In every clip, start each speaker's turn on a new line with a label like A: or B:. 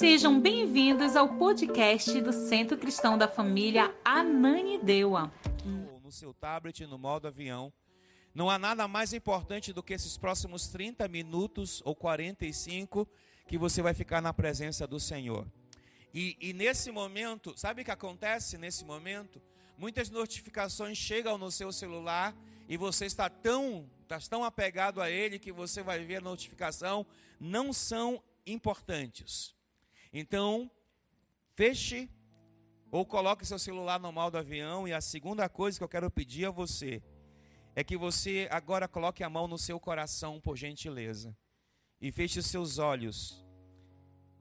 A: Sejam bem-vindos ao podcast do Centro Cristão da Família Ananindeua.
B: No seu tablet, no modo avião, não há nada mais importante do que esses próximos 30 minutos ou 45 que você vai ficar na presença do Senhor. E nesse momento, sabe o que acontece nesse momento? Muitas notificações chegam no seu celular e você está tão apegado a ele que você vai ver a notificação, não são importantes. Então, feche ou coloque seu celular no modo avião. E a segunda coisa que eu quero pedir a você é que você agora coloque a mão no seu coração, por gentileza, e feche os seus olhos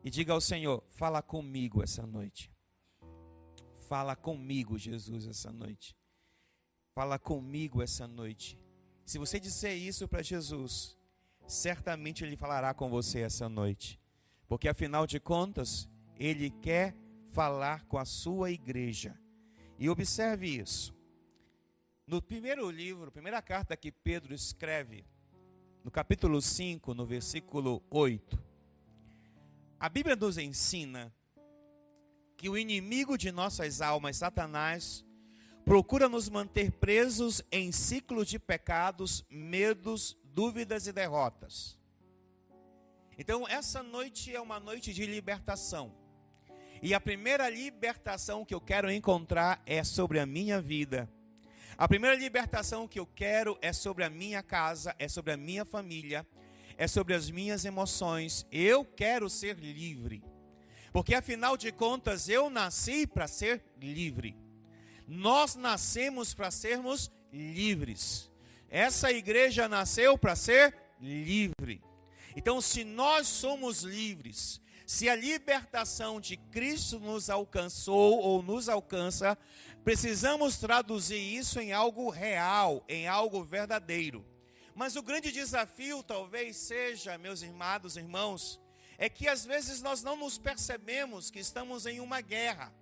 B: e diga ao Senhor: fala comigo essa noite. Fala comigo, Jesus, essa noite. Fala comigo essa noite. Se você disser isso para Jesus, certamente Ele falará com você essa noite. Porque afinal de contas, Ele quer falar com a sua igreja. E observe isso. No primeira carta que Pedro escreve, no capítulo 5, no versículo 8, a Bíblia nos ensina que o inimigo de nossas almas, Satanás, procura nos manter presos em ciclos de pecados, medos, dúvidas e derrotas. Então, essa noite é uma noite de libertação. E a primeira libertação que eu quero encontrar é sobre a minha vida. A primeira libertação que eu quero é sobre a minha casa, é sobre a minha família, é sobre as minhas emoções. Eu quero ser livre. Porque afinal de contas, eu nasci para ser livre. Nós nascemos para sermos livres. Essa igreja nasceu para ser livre. Então, se nós somos livres, se a libertação de Cristo nos alcançou ou nos alcança, precisamos traduzir isso em algo real, em algo verdadeiro. Mas o grande desafio talvez seja, meus amados irmãos, é que às vezes nós não nos percebemos que estamos em uma guerra.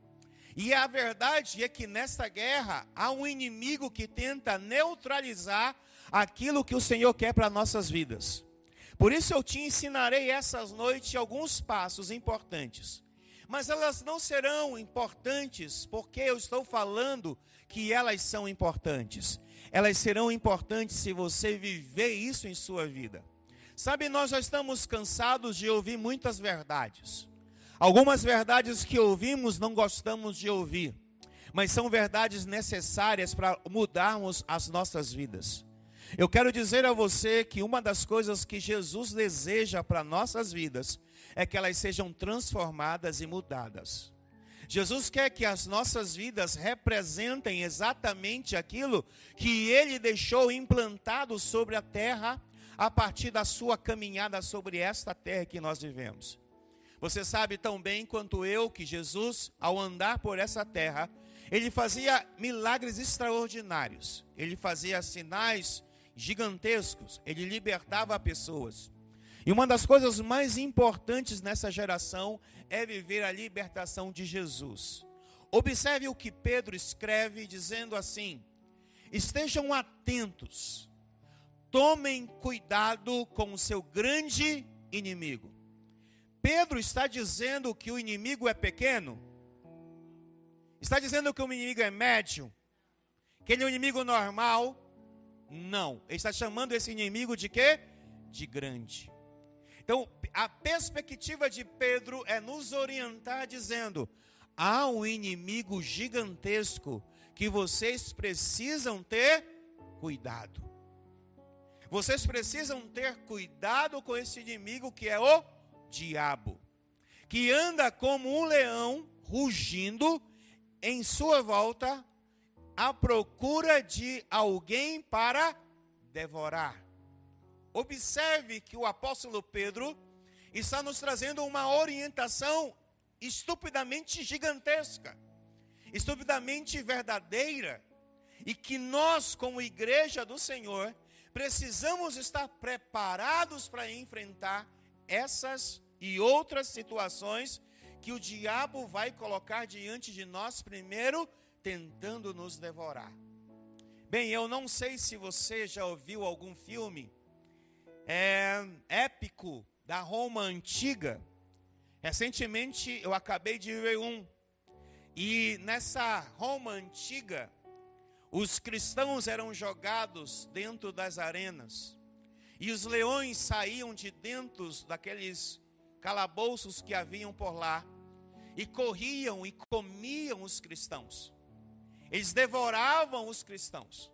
B: E a verdade é que nesta guerra há um inimigo que tenta neutralizar aquilo que o Senhor quer para nossas vidas. Por isso eu te ensinarei essas noites alguns passos importantes. Mas elas não serão importantes porque eu estou falando que elas são importantes. Elas serão importantes se você viver isso em sua vida. Sabe, nós já estamos cansados de ouvir muitas verdades. Algumas verdades que ouvimos não gostamos de ouvir, mas são verdades necessárias para mudarmos as nossas vidas. Eu quero dizer a você que uma das coisas que Jesus deseja para nossas vidas é que elas sejam transformadas e mudadas. Jesus quer que as nossas vidas representem exatamente aquilo que Ele deixou implantado sobre a terra a partir da sua caminhada sobre esta terra que nós vivemos. Você sabe tão bem quanto eu que Jesus, ao andar por essa terra, Ele fazia milagres extraordinários. Ele fazia sinais gigantescos. Ele libertava pessoas. E uma das coisas mais importantes nessa geração é viver a libertação de Jesus. Observe o que Pedro escreve dizendo assim: estejam atentos, tomem cuidado com o seu grande inimigo. Pedro está dizendo que o inimigo é pequeno? Está dizendo que o inimigo é médio? Que ele é um inimigo normal? Não. Ele está chamando esse inimigo de quê? De grande. Então, a perspectiva de Pedro é nos orientar dizendo: há um inimigo gigantesco que vocês precisam ter cuidado. Vocês precisam ter cuidado com esse inimigo que é o diabo, que anda como um leão rugindo em sua volta à procura de alguém para devorar. Observe que o apóstolo Pedro está nos trazendo uma orientação estupidamente gigantesca, estupidamente verdadeira, e que nós, como igreja do Senhor, precisamos estar preparados para enfrentar essas e outras situações que o diabo vai colocar diante de nós, primeiro tentando nos devorar. Bem, eu não sei se você já ouviu algum filme épico da Roma antiga, Recentemente eu acabei de ver e nessa Roma antiga, os cristãos eram jogados dentro das arenas, e os leões saíam de dentro daqueles calabouços que haviam por lá, e corriam e comiam os cristãos. Eles devoravam os cristãos.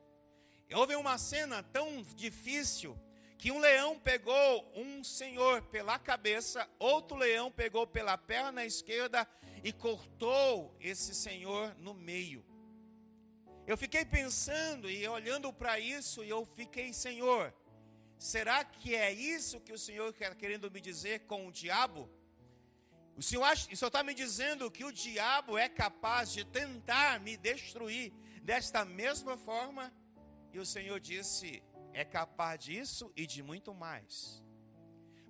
B: Houve uma cena tão difícil que um leão pegou um senhor pela cabeça, outro leão pegou pela perna esquerda e cortou esse senhor no meio. Eu fiquei pensando e olhando para isso, e eu fiquei, Senhor, será que é isso que o Senhor está querendo me dizer com o diabo? O Senhor está me dizendo que o diabo é capaz de tentar me destruir desta mesma forma? E o Senhor disse, é capaz disso e de muito mais.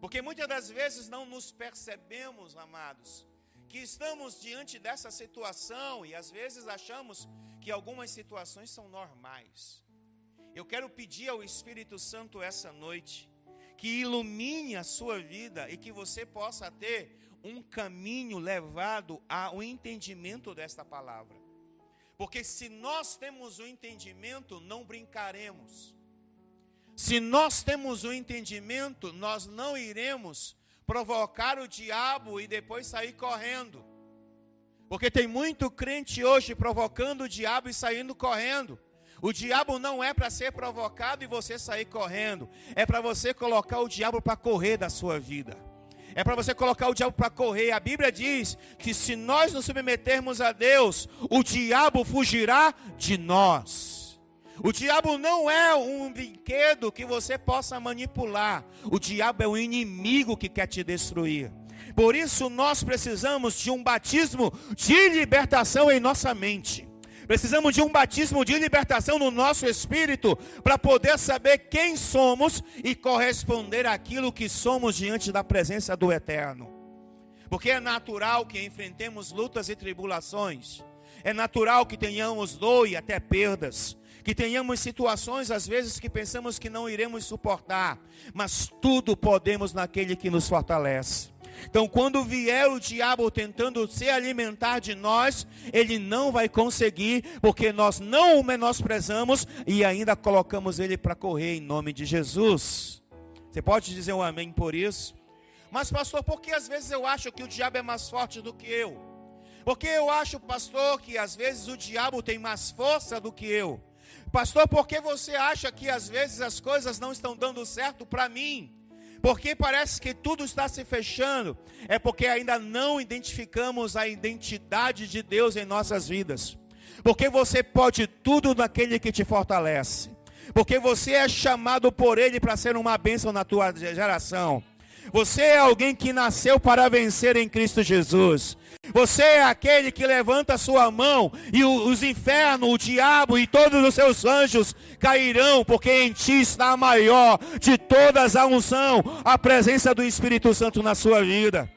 B: Porque muitas das vezes não nos percebemos, amados, que estamos diante dessa situação e às vezes achamos que algumas situações são normais. Eu quero pedir ao Espírito Santo essa noite que ilumine a sua vida e que você possa ter um caminho levado ao entendimento desta palavra. Porque se nós temos o entendimento, não brincaremos. Se nós temos o entendimento, nós não iremos provocar o diabo e depois sair correndo. Porque tem muito crente hoje provocando o diabo e saindo correndo. O diabo não é para ser provocado e você sair correndo. É para você colocar o diabo para correr da sua vida. É para você colocar o diabo para correr. A Bíblia diz que se nós nos submetermos a Deus, o diabo fugirá de nós. O diabo não é um brinquedo que você possa manipular. O diabo é um inimigo que quer te destruir. Por isso nós precisamos de um batismo de libertação em nossa mente. Precisamos de um batismo de libertação no nosso espírito para poder saber quem somos e corresponder àquilo que somos diante da presença do Eterno. Porque é natural que enfrentemos lutas e tribulações. É natural que tenhamos dor e até perdas. Que tenhamos situações às vezes que pensamos que não iremos suportar. Mas tudo podemos naquele que nos fortalece. Então quando vier o diabo tentando se alimentar de nós, ele não vai conseguir, porque nós não o menosprezamos e ainda colocamos ele para correr em nome de Jesus. Você pode dizer um amém por isso? Mas pastor, por que às vezes eu acho que o diabo é mais forte do que eu? Porque eu acho, pastor, que às vezes o diabo tem mais força do que eu? Pastor, por que você acha que às vezes as coisas não estão dando certo para mim? Porque parece que tudo está se fechando. É porque ainda não identificamos a identidade de Deus em nossas vidas. Porque você pode tudo naquele que te fortalece. Porque você é chamado por Ele para ser uma bênção na tua geração. Você é alguém que nasceu para vencer em Cristo Jesus. Você é aquele que levanta a sua mão e os infernos, o diabo e todos os seus anjos cairão, porque em ti está a maior de todas a unção, a presença do Espírito Santo na sua vida.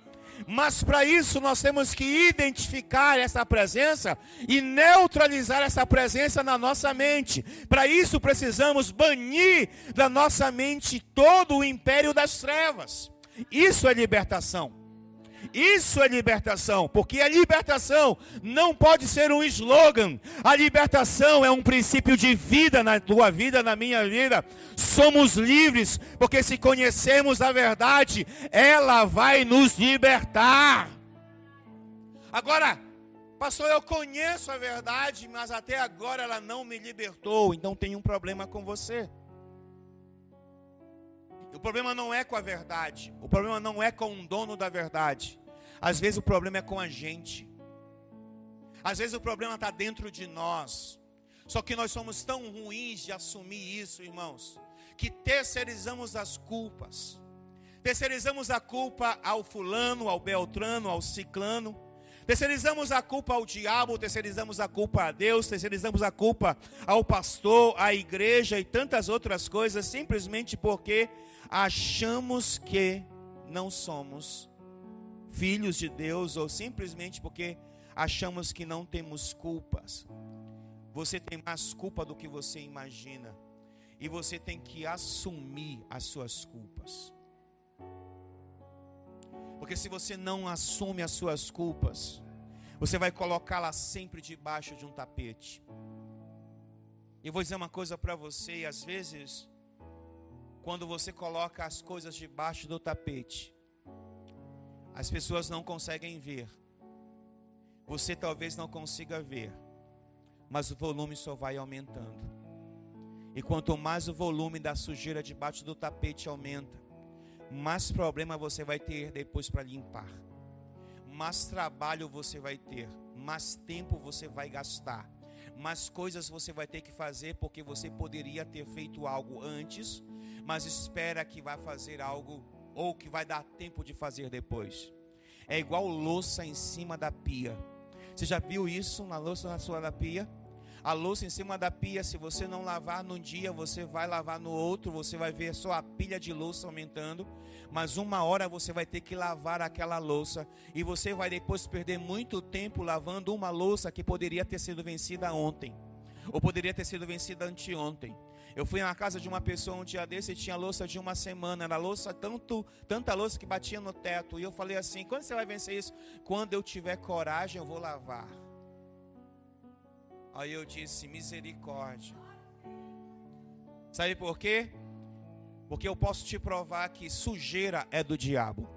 B: Mas para isso nós temos que identificar essa presença e neutralizar essa presença na nossa mente. Para isso precisamos banir da nossa mente todo o império das trevas. Isso é libertação. Isso é libertação, porque a libertação não pode ser um slogan. A libertação é um princípio de vida na tua vida, na minha vida. Somos livres, porque se conhecermos a verdade, ela vai nos libertar. Agora, pastor, eu conheço a verdade, mas até agora ela não me libertou, então tem um problema com você. O problema não é com a verdade. O problema não é com o dono da verdade. Às vezes o problema é com a gente. Às vezes o problema está dentro de nós. Só que nós somos tão ruins de assumir isso, irmãos, que terceirizamos as culpas. Terceirizamos a culpa ao fulano, ao beltrano, ao ciclano. Terceirizamos a culpa ao diabo, terceirizamos a culpa a Deus, terceirizamos a culpa ao pastor, à igreja e tantas outras coisas, simplesmente porque achamos que não somos filhos de Deus, ou simplesmente porque achamos que não temos culpas. Você tem mais culpa do que você imagina, e você tem que assumir as suas culpas. Porque se você não assume as suas culpas, você vai colocá-las sempre debaixo de um tapete. Eu vou dizer uma coisa para você, e às vezes, quando você coloca as coisas debaixo do tapete, as pessoas não conseguem ver. Você talvez não consiga ver, mas o volume só vai aumentando. E quanto mais o volume da sujeira debaixo do tapete aumenta, mais problema você vai ter depois para limpar. Mais trabalho você vai ter, mais tempo você vai gastar, mais coisas você vai ter que fazer, porque você poderia ter feito algo antes, mas espera que vai fazer algo, ou que vai dar tempo de fazer depois. É igual louça em cima da pia. Você já viu isso na louça na sua da pia? A louça em cima da pia, se você não lavar num dia, você vai lavar no outro, você vai ver só a pilha de louça aumentando, mas uma hora você vai ter que lavar aquela louça, e você vai depois perder muito tempo lavando uma louça que poderia ter sido vencida ontem, ou poderia ter sido vencida anteontem. Eu fui na casa de uma pessoa um dia desse e tinha louça de uma semana, era louça, tanta louça que batia no teto, e eu falei assim: quando você vai vencer isso? Quando eu tiver coragem eu vou lavar. Aí eu disse: misericórdia. Sabe por quê? Porque eu posso te provar que sujeira é do diabo.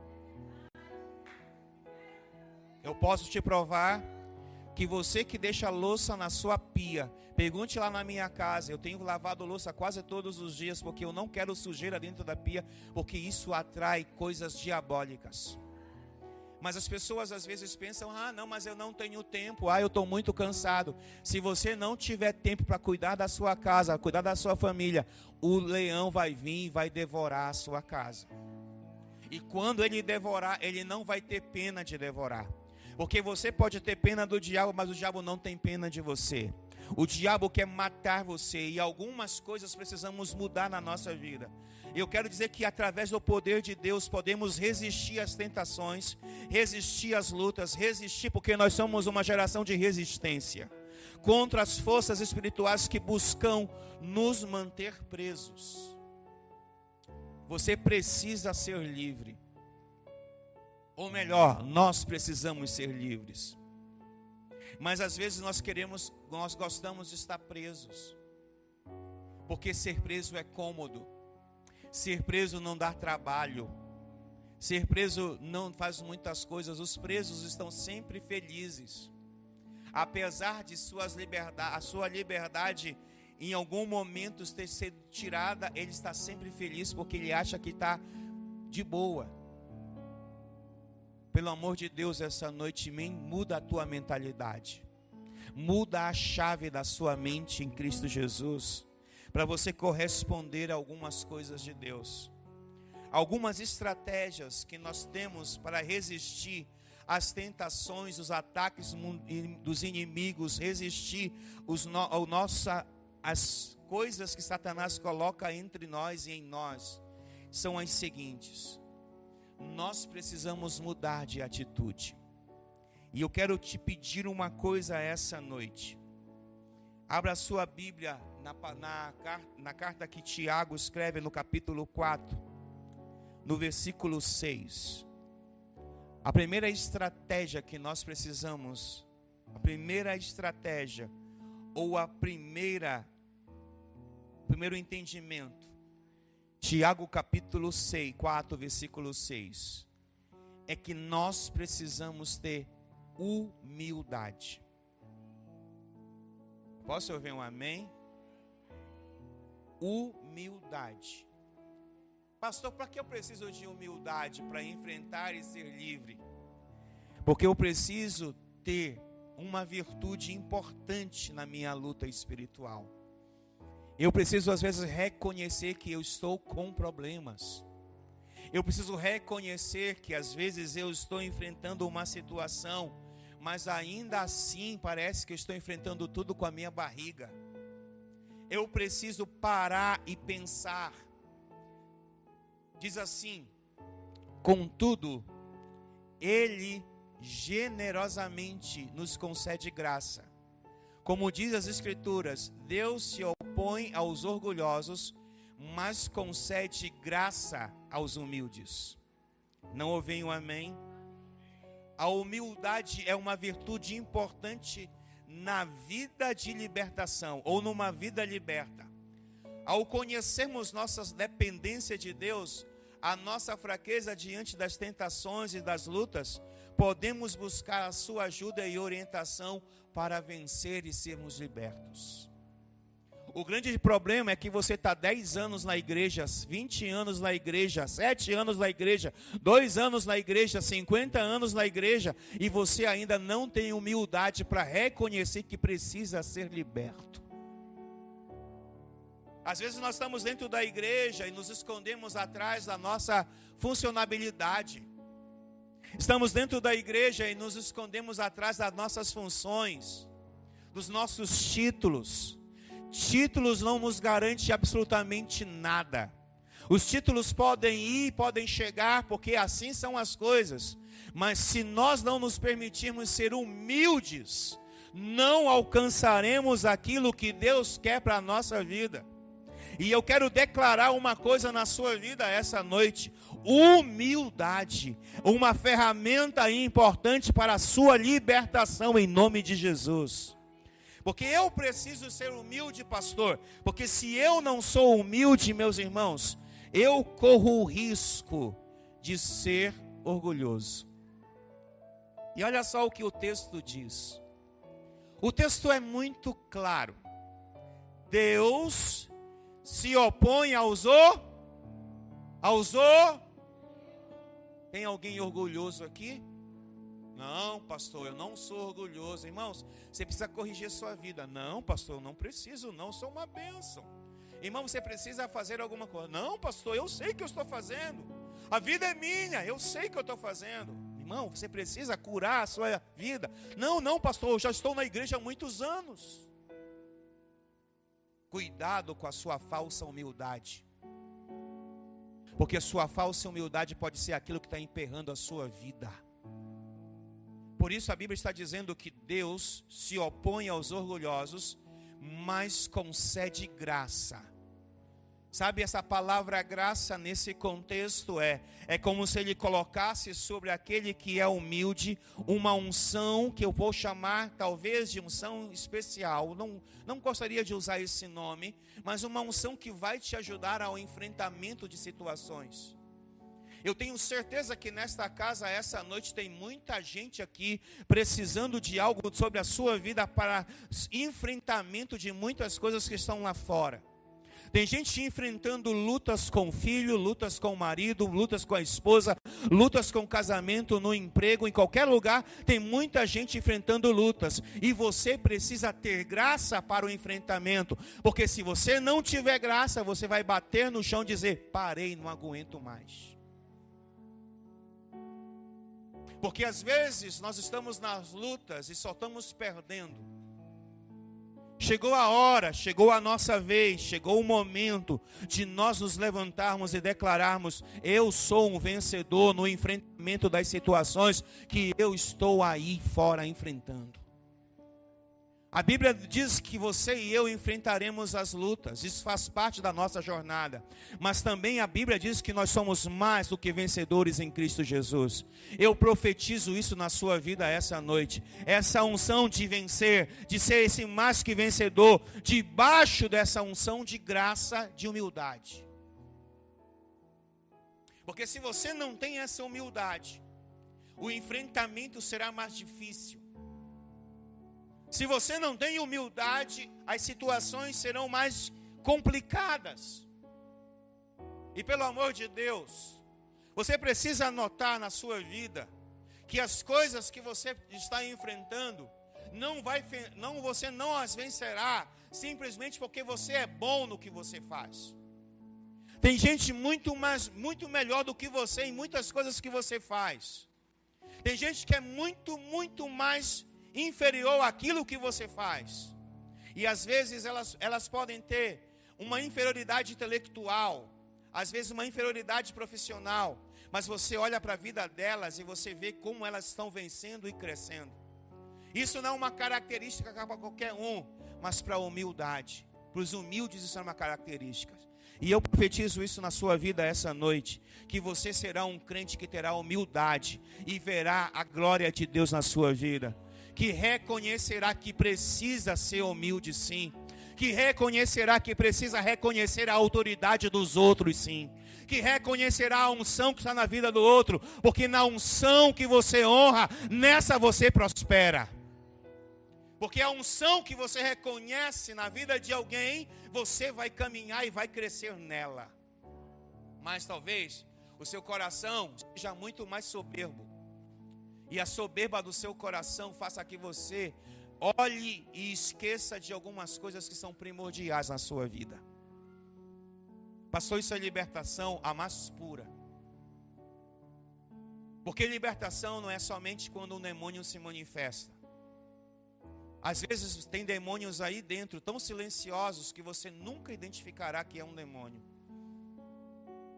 B: Eu posso te provar que você que deixa a louça na sua pia, pergunte lá na minha casa, eu tenho lavado louça quase todos os dias, porque eu não quero sujeira dentro da pia, porque isso atrai coisas diabólicas. Mas as pessoas às vezes pensam: ah, não, mas eu não tenho tempo, eu estou muito cansado. Se você não tiver tempo para cuidar da sua casa, cuidar da sua família, o leão vai vir e vai devorar a sua casa. E quando ele devorar, ele não vai ter pena de devorar. Porque você pode ter pena do diabo, mas o diabo não tem pena de você. O diabo quer matar você, e algumas coisas precisamos mudar na nossa vida. Eu quero dizer que através do poder de Deus podemos resistir às tentações, resistir às lutas, resistir, porque nós somos uma geração de resistência contra as forças espirituais que buscam nos manter presos. Você precisa ser livre. Ou melhor, nós precisamos ser livres. Mas às vezes nós gostamos de estar presos, porque ser preso é cômodo. Ser preso não dá trabalho. Ser preso não faz muitas coisas. Os presos estão sempre felizes. Apesar de a sua liberdade em algum momento ter sido tirada, ele está sempre feliz, porque ele acha que está de boa. Pelo amor de Deus, essa noite muda a tua mentalidade. Muda a chave da sua mente em Cristo Jesus, para você corresponder a algumas coisas de Deus. Algumas estratégias que nós temos para resistir às tentações, os ataques dos inimigos, resistir as coisas que Satanás coloca entre nós e em nós, são as seguintes. Nós precisamos mudar de atitude. E eu quero te pedir uma coisa essa noite. Abra a sua Bíblia na carta que Tiago escreve no capítulo 4, no versículo 6. A primeira estratégia que nós precisamos, ou primeiro entendimento, Tiago capítulo 4, versículo 6, é que nós precisamos ter humildade. Posso ouvir um amém? Humildade. Pastor, para que eu preciso de humildade? Para enfrentar e ser livre. Porque eu preciso ter uma virtude importante na minha luta espiritual. Eu preciso às vezes reconhecer que eu estou com problemas. Eu preciso reconhecer que às vezes eu estou enfrentando uma situação, mas ainda assim parece que eu estou enfrentando tudo com a minha barriga. Eu preciso parar e pensar. Diz assim: contudo, Ele generosamente nos concede graça. Como diz as Escrituras, Deus se opõe aos orgulhosos, mas concede graça aos humildes. Não ouvi um amém? A humildade é uma virtude importante na vida de libertação, ou numa vida liberta. Ao conhecermos nossas dependências de Deus, a nossa fraqueza diante das tentações e das lutas, podemos buscar a sua ajuda e orientação para vencer e sermos libertos. O grande problema é que você está 10 anos na igreja, 20 anos na igreja, 7 anos na igreja, 2 anos na igreja, 50 anos na igreja, e você ainda não tem humildade para reconhecer que precisa ser liberto. Às vezes nós estamos dentro da igreja e nos escondemos atrás da nossa funcionabilidade. Estamos dentro da igreja e nos escondemos atrás das nossas funções, dos nossos títulos. Títulos não nos garantem absolutamente nada. Os títulos podem ir, podem chegar, porque assim são as coisas. Mas se nós não nos permitirmos ser humildes, não alcançaremos aquilo que Deus quer para a nossa vida. E eu quero declarar uma coisa na sua vida essa noite: humildade, uma ferramenta importante para a sua libertação em nome de Jesus. Porque eu preciso ser humilde, pastor, porque se eu não sou humilde, meus irmãos, eu corro o risco de ser orgulhoso. E olha só o que o texto diz. O texto é muito claro. Deus se opõe Tem alguém orgulhoso aqui? Não, pastor, eu não sou orgulhoso. Irmãos, você precisa corrigir sua vida. Não, pastor, eu não preciso, não, sou uma bênção. Irmão, você precisa fazer alguma coisa. Não, pastor, eu sei que eu estou fazendo. A vida é minha, eu sei que eu estou fazendo. Irmão, você precisa curar a sua vida. Não, pastor, eu já estou na igreja há muitos anos. Cuidado com a sua falsa humildade. Porque a sua falsa humildade pode ser aquilo que está emperrando a sua vida. Por isso a Bíblia está dizendo que Deus se opõe aos orgulhosos, mas concede graça. Sabe, essa palavra graça nesse contexto é como se ele colocasse sobre aquele que é humilde uma unção que eu vou chamar talvez de unção especial. Não gostaria de usar esse nome, mas uma unção que vai te ajudar ao enfrentamento de situações. Eu tenho certeza que nesta casa, essa noite, tem muita gente aqui precisando de algo sobre a sua vida para enfrentamento de muitas coisas que estão lá fora. Tem gente enfrentando lutas com o filho, lutas com o marido, lutas com a esposa, lutas com o casamento, no emprego, em qualquer lugar. Tem muita gente enfrentando lutas. E você precisa ter graça para o enfrentamento. Porque se você não tiver graça, você vai bater no chão e dizer: parei, não aguento mais. Porque às vezes nós estamos nas lutas e só estamos perdendo. Chegou a hora, chegou a nossa vez, chegou o momento de nós nos levantarmos e declararmos: eu sou um vencedor no enfrentamento das situações que eu estou aí fora enfrentando. A Bíblia diz que você e eu enfrentaremos as lutas, isso faz parte da nossa jornada. Mas também a Bíblia diz que nós somos mais do que vencedores em Cristo Jesus. Eu profetizo isso na sua vida essa noite. Essa unção de vencer, de ser esse mais que vencedor, debaixo dessa unção de graça, de humildade. Porque se você não tem essa humildade, o enfrentamento será mais difícil. Se você não tem humildade, as situações serão mais complicadas. E pelo amor de Deus, você precisa anotar na sua vida que as coisas que você está enfrentando, você não as vencerá simplesmente porque você é bom no que você faz. Tem gente muito melhor do que você em muitas coisas que você faz. Tem gente que é muito mais inferior àquilo que você faz. E às vezes elas podem ter uma inferioridade intelectual, às vezes uma inferioridade profissional, mas você olha para a vida delas e você vê como elas estão vencendo e crescendo. Isso não é uma característica para qualquer um, mas para a humildade. Para os humildes isso é uma característica. E eu profetizo isso na sua vida essa noite, que você será um crente que terá humildade e verá a glória de Deus na sua vida, que reconhecerá que precisa ser humilde sim, que reconhecerá que precisa reconhecer a autoridade dos outros sim, que reconhecerá a unção que está na vida do outro, porque na unção que você honra, nessa você prospera. Porque a unção que você reconhece na vida de alguém, você vai caminhar e vai crescer nela. Mas talvez o seu coração seja muito mais soberbo. E a soberba do seu coração faça que você olhe e esqueça de algumas coisas que são primordiais na sua vida. Pastor, isso é libertação a mais pura. Porque libertação não é somente quando um demônio se manifesta. Às vezes tem demônios aí dentro, tão silenciosos, que você nunca identificará que é um demônio.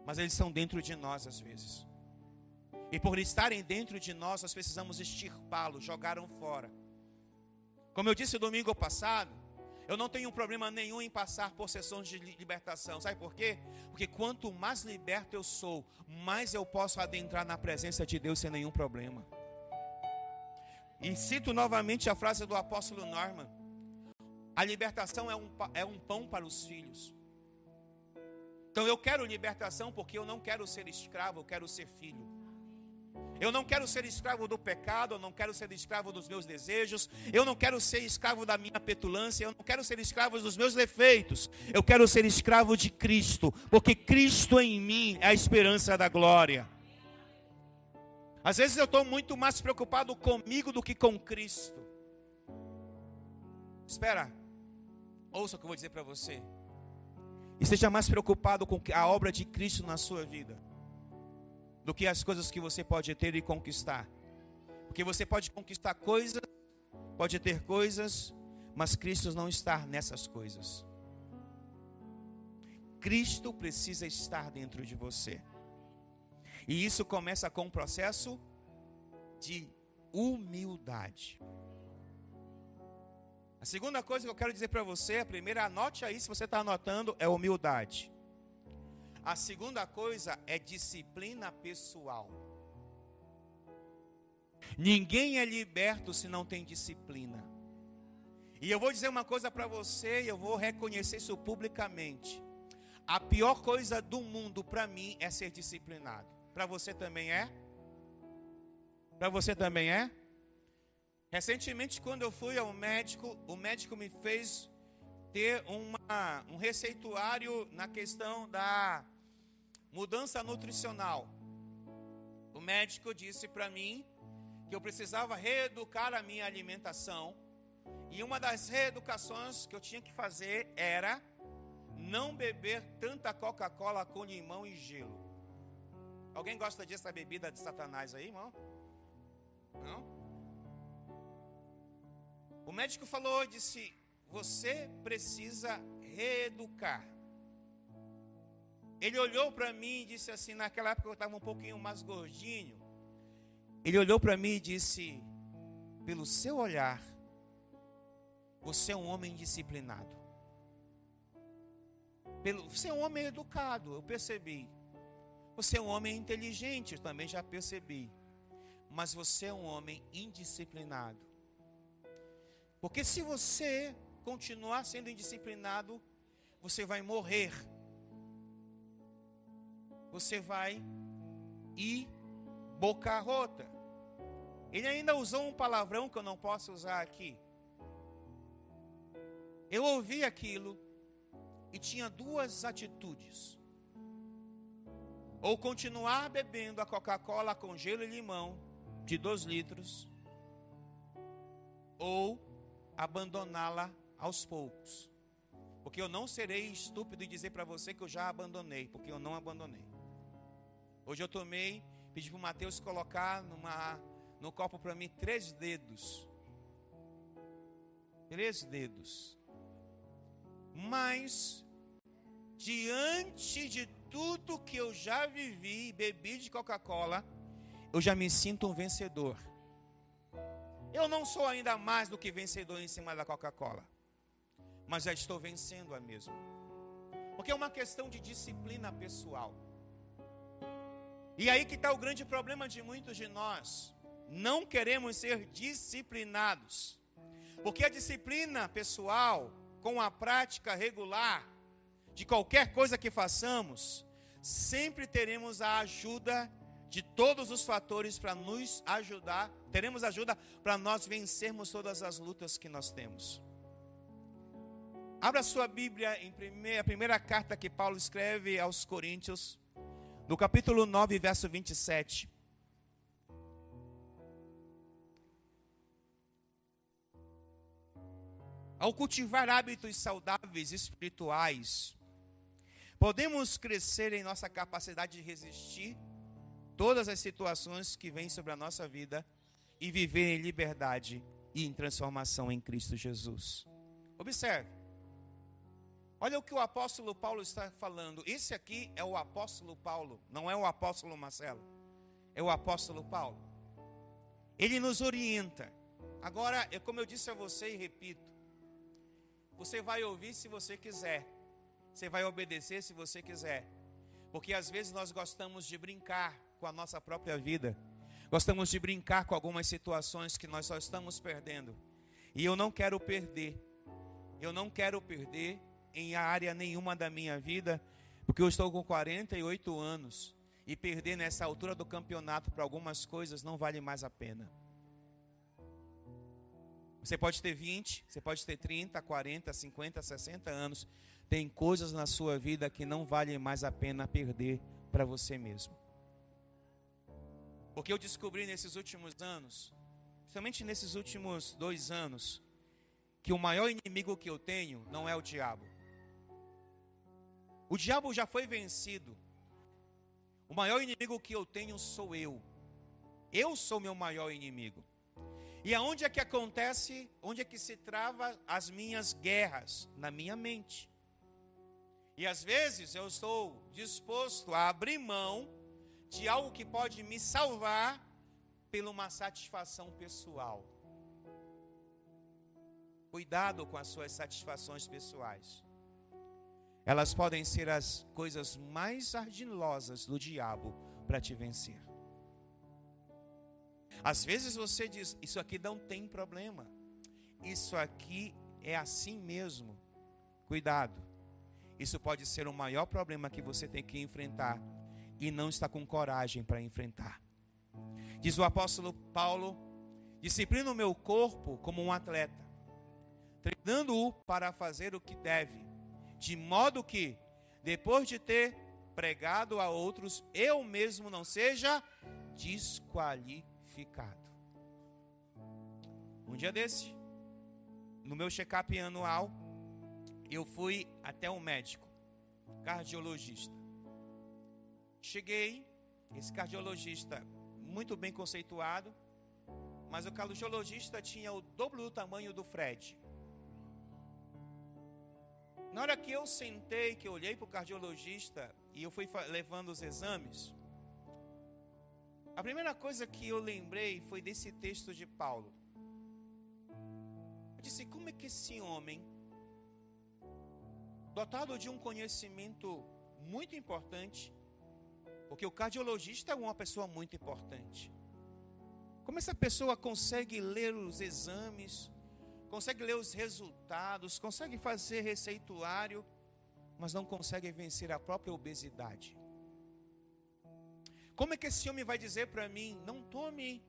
B: Mas eles são dentro de nós às vezes. E por estarem dentro de nós, nós precisamos extirpá-los, jogá-los fora. Como eu disse domingo passado, eu não tenho problema nenhum em passar por sessões de libertação. Sabe por quê? Porque quanto mais liberto eu sou, mais eu posso adentrar na presença de Deus sem nenhum problema. E cito novamente a frase do apóstolo Norman: a libertação é um pão para os filhos. Então eu quero libertação porque eu não quero ser escravo, eu quero ser filho. Eu não quero ser escravo do pecado, eu não quero ser escravo dos meus desejos, eu não quero ser escravo da minha petulância, eu não quero ser escravo dos meus defeitos. Eu quero ser escravo de Cristo, porque Cristo em mim é a esperança da glória. Às vezes eu estou muito mais preocupado comigo do que com Cristo. Espera, ouça o que eu vou dizer para você. Esteja mais preocupado com a obra de Cristo na sua vida do que as coisas que você pode ter e conquistar. Porque você pode conquistar coisas, pode ter coisas, mas Cristo não está nessas coisas. Cristo precisa estar dentro de você. E isso começa com um processo de humildade. A segunda coisa que eu quero dizer para você, a primeira, anote aí se você está anotando, é humildade. A segunda coisa é disciplina pessoal. Ninguém é liberto se não tem disciplina. E eu vou dizer uma coisa para você, e eu vou reconhecer isso publicamente. A pior coisa do mundo para mim é ser disciplinado. Para você também é? Para você também é? Recentemente, quando eu fui ao médico, o médico me fez ter um receituário na questão da mudança nutricional. O médico disse para mim que eu precisava reeducar a minha alimentação. E uma das reeducações que eu tinha que fazer era não beber tanta Coca-Cola com limão e gelo. Alguém gosta dessa bebida de Satanás aí, irmão? Não? O médico falou, disse, você precisa reeducar. Ele olhou para mim e disse assim, naquela época eu estava um pouquinho mais gordinho. Ele olhou para mim e disse, pelo seu olhar, você é um homem disciplinado. Você é um homem educado, eu percebi. Você é um homem inteligente, eu também já percebi. Mas você é um homem indisciplinado. Porque se você continuar sendo indisciplinado, você vai morrer. Você vai ir boca rota. Ele ainda usou um palavrão que eu não posso usar aqui. Eu ouvi aquilo e tinha duas atitudes. Ou continuar bebendo a Coca-Cola com gelo e limão de 2 litros, ou abandoná-la aos poucos. Porque eu não serei estúpido e dizer para você que eu já abandonei, porque eu não abandonei. Hoje eu tomei, pedi para o Mateus colocar no copo para mim 3 dedos. 3 dedos. Mas, diante de tudo que eu já vivi e bebi de Coca-Cola, eu já me sinto um vencedor. Eu não sou ainda mais do que vencedor em cima da Coca-Cola, mas já estou vencendo a mesma. Porque é uma questão de disciplina pessoal. E aí que está o grande problema de muitos de nós. Não queremos ser disciplinados. Porque a disciplina pessoal, com a prática regular de qualquer coisa que façamos, sempre teremos a ajuda de todos os fatores para nos ajudar. Teremos ajuda para nós vencermos todas as lutas que nós temos. Abra sua Bíblia em a primeira carta que Paulo escreve aos Coríntios, no capítulo 9, verso 27. Ao cultivar hábitos saudáveis espirituais, podemos crescer em nossa capacidade de resistir todas as situações que vêm sobre a nossa vida e viver em liberdade e em transformação em Cristo Jesus. Observe. Olha o que o apóstolo Paulo está falando. Esse aqui é o apóstolo Paulo, não é o apóstolo Marcelo. É o apóstolo Paulo. Ele nos orienta. Agora, como eu disse a você e repito, você vai ouvir se você quiser. Você vai obedecer se você quiser. Porque às vezes nós gostamos de brincar com a nossa própria vida. Gostamos de brincar com algumas situações que nós só estamos perdendo. E eu não quero perder. Eu não quero perder em área nenhuma da minha vida, porque eu estou com 48 anos e perder nessa altura do campeonato para algumas coisas não vale mais a pena. Você pode ter 20, você pode ter 30, 40, 50, 60 anos. Tem coisas na sua vida que não vale mais a pena perder para você mesmo. Porque eu descobri nesses últimos anos, principalmente nesses últimos 2 anos, que o maior inimigo que eu tenho não é o diabo. O diabo já foi vencido. O maior inimigo que eu tenho sou eu. Eu sou meu maior inimigo. E aonde é que acontece, onde é que se trava as minhas guerras? Na minha mente. E às vezes eu estou disposto a abrir mão de algo que pode me salvar por uma satisfação pessoal. Cuidado com as suas satisfações pessoais. Elas podem ser as coisas mais ardilosas do diabo para te vencer. Às vezes você diz, isso aqui não tem problema. Isso aqui é assim mesmo. Cuidado. Isso pode ser o maior problema que você tem que enfrentar e não está com coragem para enfrentar. Diz o apóstolo Paulo, disciplino o meu corpo como um atleta, treinando-o para fazer o que deve, de modo que, depois de ter pregado a outros, eu mesmo não seja desqualificado. Um dia desse, no meu check-up anual, eu fui até um médico, cardiologista. Cheguei, esse cardiologista muito bem conceituado, mas o cardiologista tinha o dobro do tamanho do Fred. Na hora que eu sentei, que eu olhei para o cardiologista e eu fui levando os exames, a primeira coisa que eu lembrei foi desse texto de Paulo. Eu disse, como é que esse homem, dotado de um conhecimento muito importante, porque o cardiologista é uma pessoa muito importante, como essa pessoa consegue ler os exames, consegue ler os resultados, consegue fazer receituário, mas não consegue vencer a própria obesidade? Como é que esse homem vai dizer para mim, não tome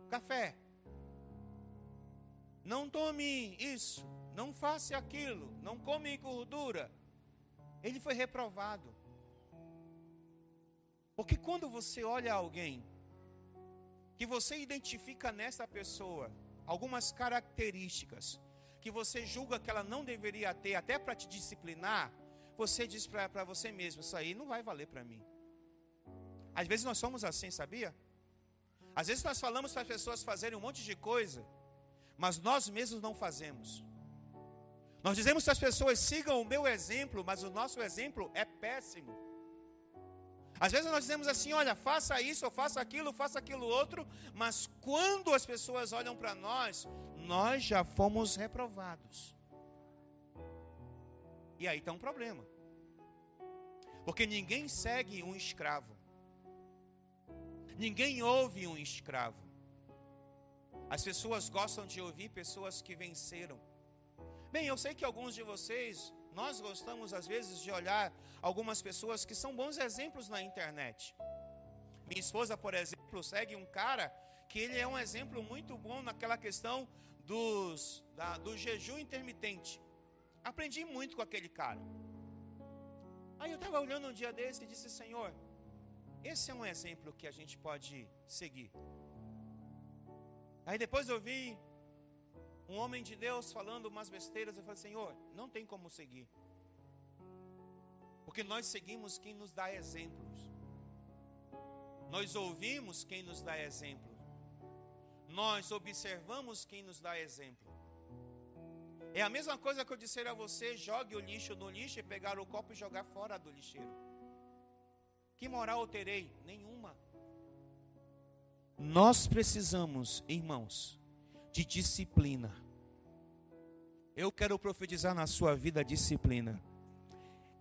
B: café, não tome isso, não faça aquilo, não come gordura? Ele foi reprovado. Porque quando você olha alguém, que você identifica nessa pessoa algumas características que você julga que ela não deveria ter, até para te disciplinar, você diz para você mesmo, isso aí não vai valer para mim. Às vezes nós somos assim, sabia? Às vezes nós falamos para as pessoas fazerem um monte de coisa, mas nós mesmos não fazemos. Nós dizemos que as pessoas sigam o meu exemplo, mas o nosso exemplo é péssimo. Às vezes nós dizemos assim, olha, faça isso, ou faça aquilo outro, mas quando as pessoas olham para nós, nós já fomos reprovados. E aí está um problema. Porque ninguém segue um escravo. Ninguém ouve um escravo. As pessoas gostam de ouvir pessoas que venceram. Bem, eu sei que alguns de vocês, nós gostamos às vezes de olhar algumas pessoas que são bons exemplos na internet. Minha esposa, por exemplo, segue um cara que ele é um exemplo muito bom naquela questão do jejum intermitente. Aprendi muito com aquele cara. Aí eu estava olhando um dia desse e disse: Senhor, esse é um exemplo que a gente pode seguir. Aí depois eu vi um homem de Deus falando umas besteiras. Eu falei: Senhor, não tem como seguir. Porque nós seguimos quem nos dá exemplos. Nós ouvimos quem nos dá exemplo. Nós observamos quem nos dá exemplo. É a mesma coisa que eu disser a você: jogue o lixo no lixo e pegar o copo e jogar fora do lixeiro. Que moral eu terei? Nenhuma. Nós precisamos, irmãos, de disciplina. Eu quero profetizar na sua vida disciplina.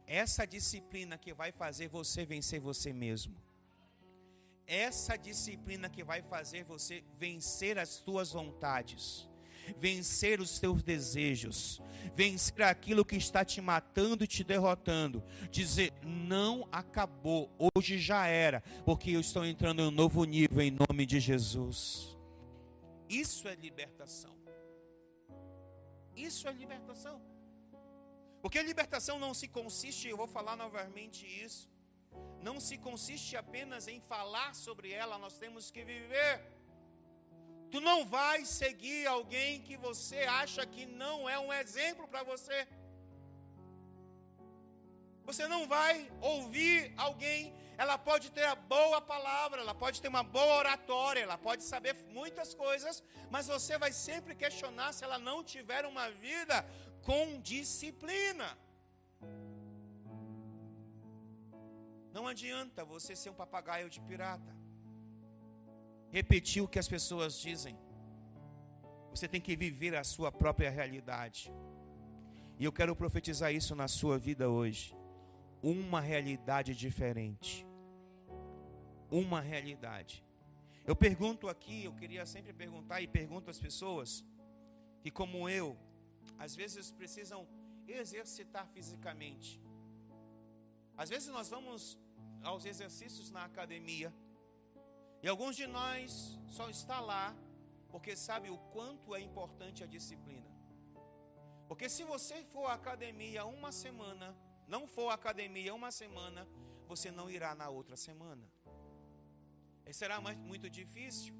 B: Essa disciplina que vai fazer você vencer você mesmo. Essa disciplina que vai fazer você vencer as suas vontades, vencer os teus desejos, vencer aquilo que está te matando e te derrotando. Dizer: não acabou, hoje já era, porque eu estou entrando em um novo nível em nome de Jesus. Isso é libertação. Isso é libertação. Porque libertação não se consiste, eu vou falar novamente isso, não se consiste apenas em falar sobre ela, nós temos que viver. Tu não vai seguir alguém que você acha que não é um exemplo para você. Você não vai ouvir alguém. Ela pode ter a boa palavra, ela pode ter uma boa oratória, ela pode saber muitas coisas, mas você vai sempre questionar se ela não tiver uma vida com disciplina. Não adianta você ser um papagaio de pirata, repetir o que as pessoas dizem. Você tem que viver a sua própria realidade. E eu quero profetizar isso na sua vida hoje. Uma realidade diferente. Uma realidade. Eu pergunto aqui, eu queria sempre perguntar e pergunto às pessoas que, como eu, às vezes precisam exercitar fisicamente. Às vezes nós vamos aos exercícios na academia e alguns de nós só está lá porque sabe o quanto é importante a disciplina. Porque se você for à academia uma semana, não for à academia uma semana, você não irá na outra semana. Isso será muito difícil.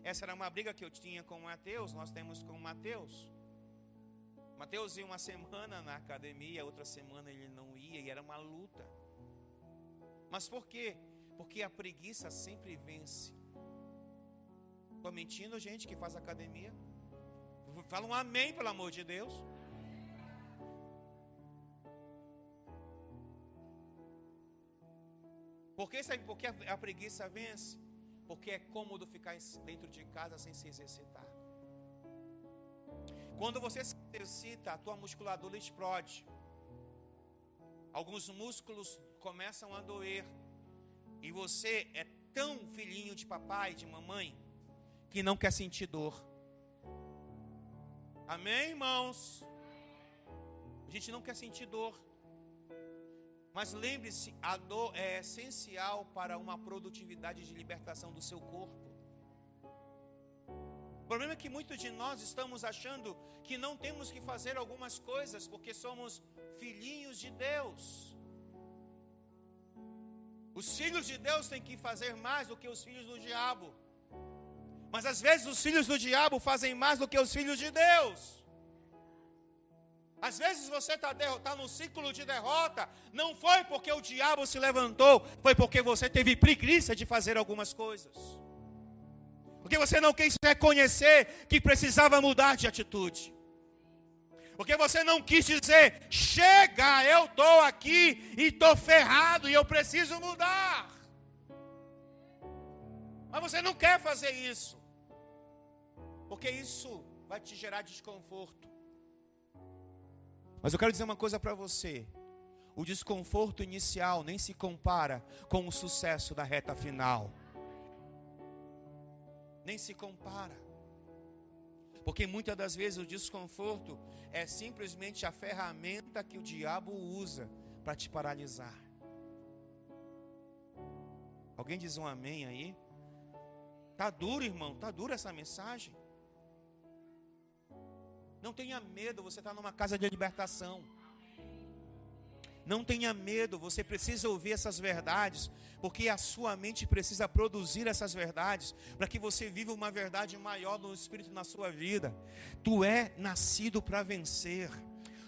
B: Essa era uma briga que eu tinha com o Mateus, nós temos com o Mateus. Mateus ia uma semana na academia, outra semana ele não ia, e era uma luta. Mas por quê? Porque a preguiça sempre vence. Estou mentindo, gente, que faz academia? Fala um amém, pelo amor de Deus. Por que a preguiça vence? Porque é cômodo ficar dentro de casa sem se exercitar. Quando você se exercita, a tua musculatura explode. Alguns músculos começam a doer. E você é tão filhinho de papai, de mamãe, que não quer sentir dor. Amém, irmãos? A gente não quer sentir dor. Mas lembre-se, a dor é essencial para uma produtividade de libertação do seu corpo. O problema é que muitos de nós estamos achando que não temos que fazer algumas coisas porque somos filhinhos de Deus. Os filhos de Deus têm que fazer mais do que os filhos do diabo. Mas às vezes os filhos do diabo fazem mais do que os filhos de Deus. Às vezes você está no ciclo de derrota, não foi porque o diabo se levantou, foi porque você teve preguiça de fazer algumas coisas. Porque você não quis reconhecer que precisava mudar de atitude. Porque você não quis dizer: chega, eu estou aqui e estou ferrado e eu preciso mudar. Mas você não quer fazer isso, porque isso vai te gerar desconforto. Mas eu quero dizer uma coisa para você: O desconforto inicial nem se compara com o sucesso da reta final. Nem se compara. Porque muitas das vezes o desconforto é simplesmente a ferramenta que o diabo usa para te paralisar. Alguém diz um amém aí? Tá duro, irmão, tá dura essa mensagem. Não tenha medo, você está numa casa de libertação. Não tenha medo, você precisa ouvir essas verdades, porque a sua mente precisa produzir essas verdades, para que você viva uma verdade maior no Espírito na sua vida. Tu é nascido para vencer.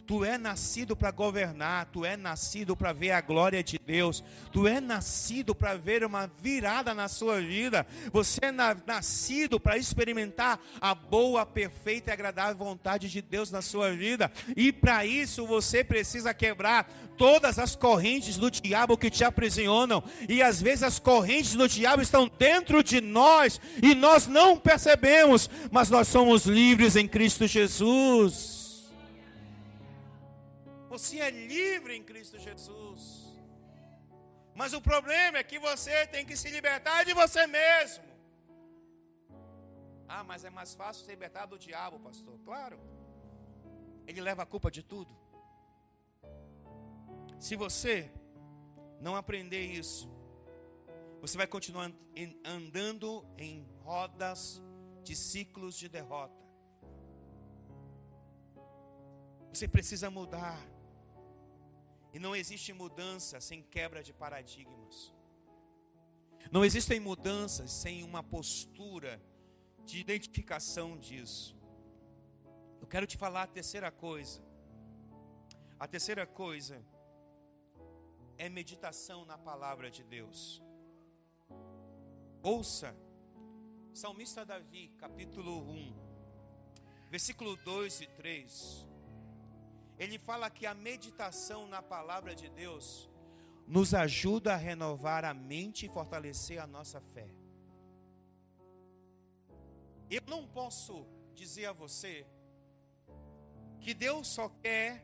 B: Tu é nascido para governar, tu é nascido para ver a glória de Deus, tu é nascido para ver uma virada na sua vida, você é nascido para experimentar a boa, perfeita e agradável vontade de Deus na sua vida, e para isso você precisa quebrar todas as correntes do diabo que te aprisionam, e às vezes as correntes do diabo estão dentro de nós, e nós não percebemos, mas nós somos livres em Cristo Jesus. Você é livre em Cristo Jesus. Mas o problema é que você tem que se libertar de você mesmo. Ah, mas é mais fácil se libertar do diabo, pastor. Claro. Ele leva a culpa de tudo. Se você não aprender isso, você vai continuar andando em rodas de ciclos de derrota. Você precisa mudar. E não existe mudança sem quebra de paradigmas. Não existem mudanças sem uma postura de identificação disso. Eu quero te falar a terceira coisa. A terceira coisa é meditação na palavra de Deus. Ouça, Salmista Davi, capítulo 1, versículo 2 e 3. Ele fala que a meditação na palavra de Deus nos ajuda a renovar a mente e fortalecer a nossa fé. Eu não posso dizer a você que Deus só quer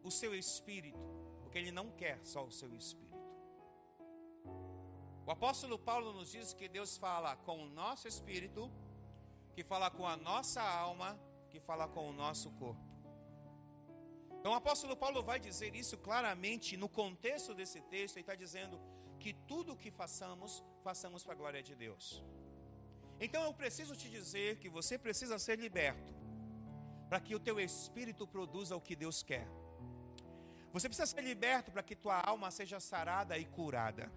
B: o seu espírito, porque Ele não quer só o seu espírito. O apóstolo Paulo nos diz que Deus fala com o nosso espírito, que fala com a nossa alma, que fala com o nosso corpo. Então o apóstolo Paulo vai dizer isso claramente no contexto desse texto. Ele está dizendo que tudo o que façamos, façamos para a glória de Deus. Então eu preciso te dizer que você precisa ser liberto, para que o teu espírito produza o que Deus quer. Você precisa ser liberto para que tua alma seja sarada e curada.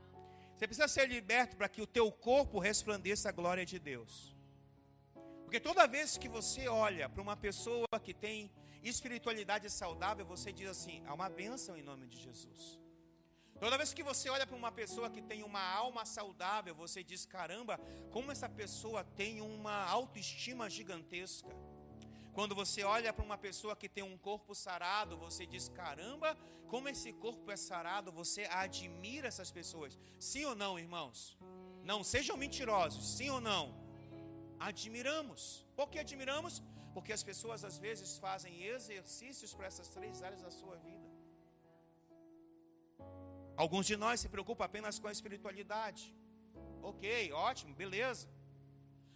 B: Você precisa ser liberto para que o teu corpo resplandeça a glória de Deus. Porque toda vez que você olha para uma pessoa que tem espiritualidade saudável, você diz assim: há uma bênção em nome de Jesus. Toda vez que você olha para uma pessoa que tem uma alma saudável, você diz: caramba, como essa pessoa tem uma autoestima gigantesca. Quando você olha para uma pessoa que tem um corpo sarado, você diz: caramba, como esse corpo é sarado. Você admira essas pessoas. Sim ou não, irmãos? Não sejam mentirosos, sim ou não? Admiramos. Por que admiramos? Porque as pessoas às vezes fazem exercícios para essas três áreas da sua vida. Alguns de nós se preocupam apenas com a espiritualidade. Ok, ótimo, beleza.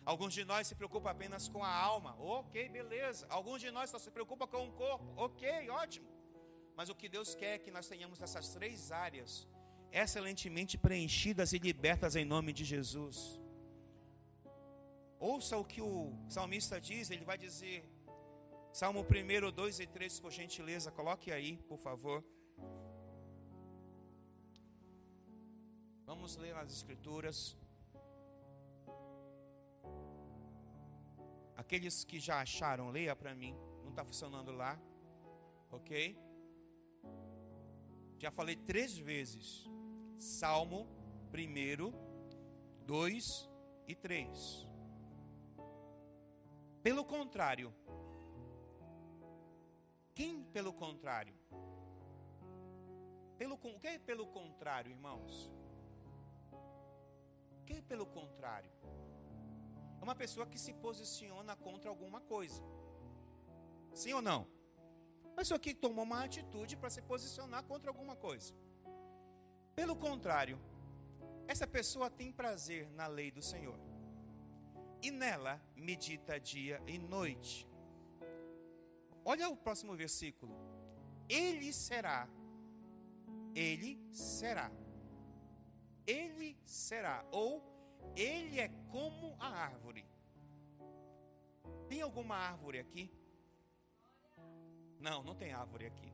B: Alguns de nós se preocupam apenas com a alma. Ok, beleza. Alguns de nós só se preocupam com o corpo. Ok, ótimo. Mas o que Deus quer é que nós tenhamos essas três áreas excelentemente preenchidas e libertas em nome de Jesus. Ouça o que o salmista diz. Ele vai dizer, Salmo 1, 2 e 3, por gentileza, coloque aí, por favor. Vamos ler as escrituras. Aqueles que já acharam, leia para mim. Não está funcionando lá. Ok? Já falei 3 vezes. Salmo 1, 2 e 3. Pelo contrário. Quem pelo contrário? O que é pelo contrário, irmãos? O que é pelo contrário? É uma pessoa que se posiciona contra alguma coisa. Sim ou não? Uma pessoa que tomou uma atitude para se posicionar contra alguma coisa. Pelo contrário, essa pessoa tem prazer na lei do Senhor. E nela medita dia e noite. Olha o próximo versículo. Ele será. Ou ele é como a árvore. Tem alguma árvore aqui? Não, não tem árvore aqui.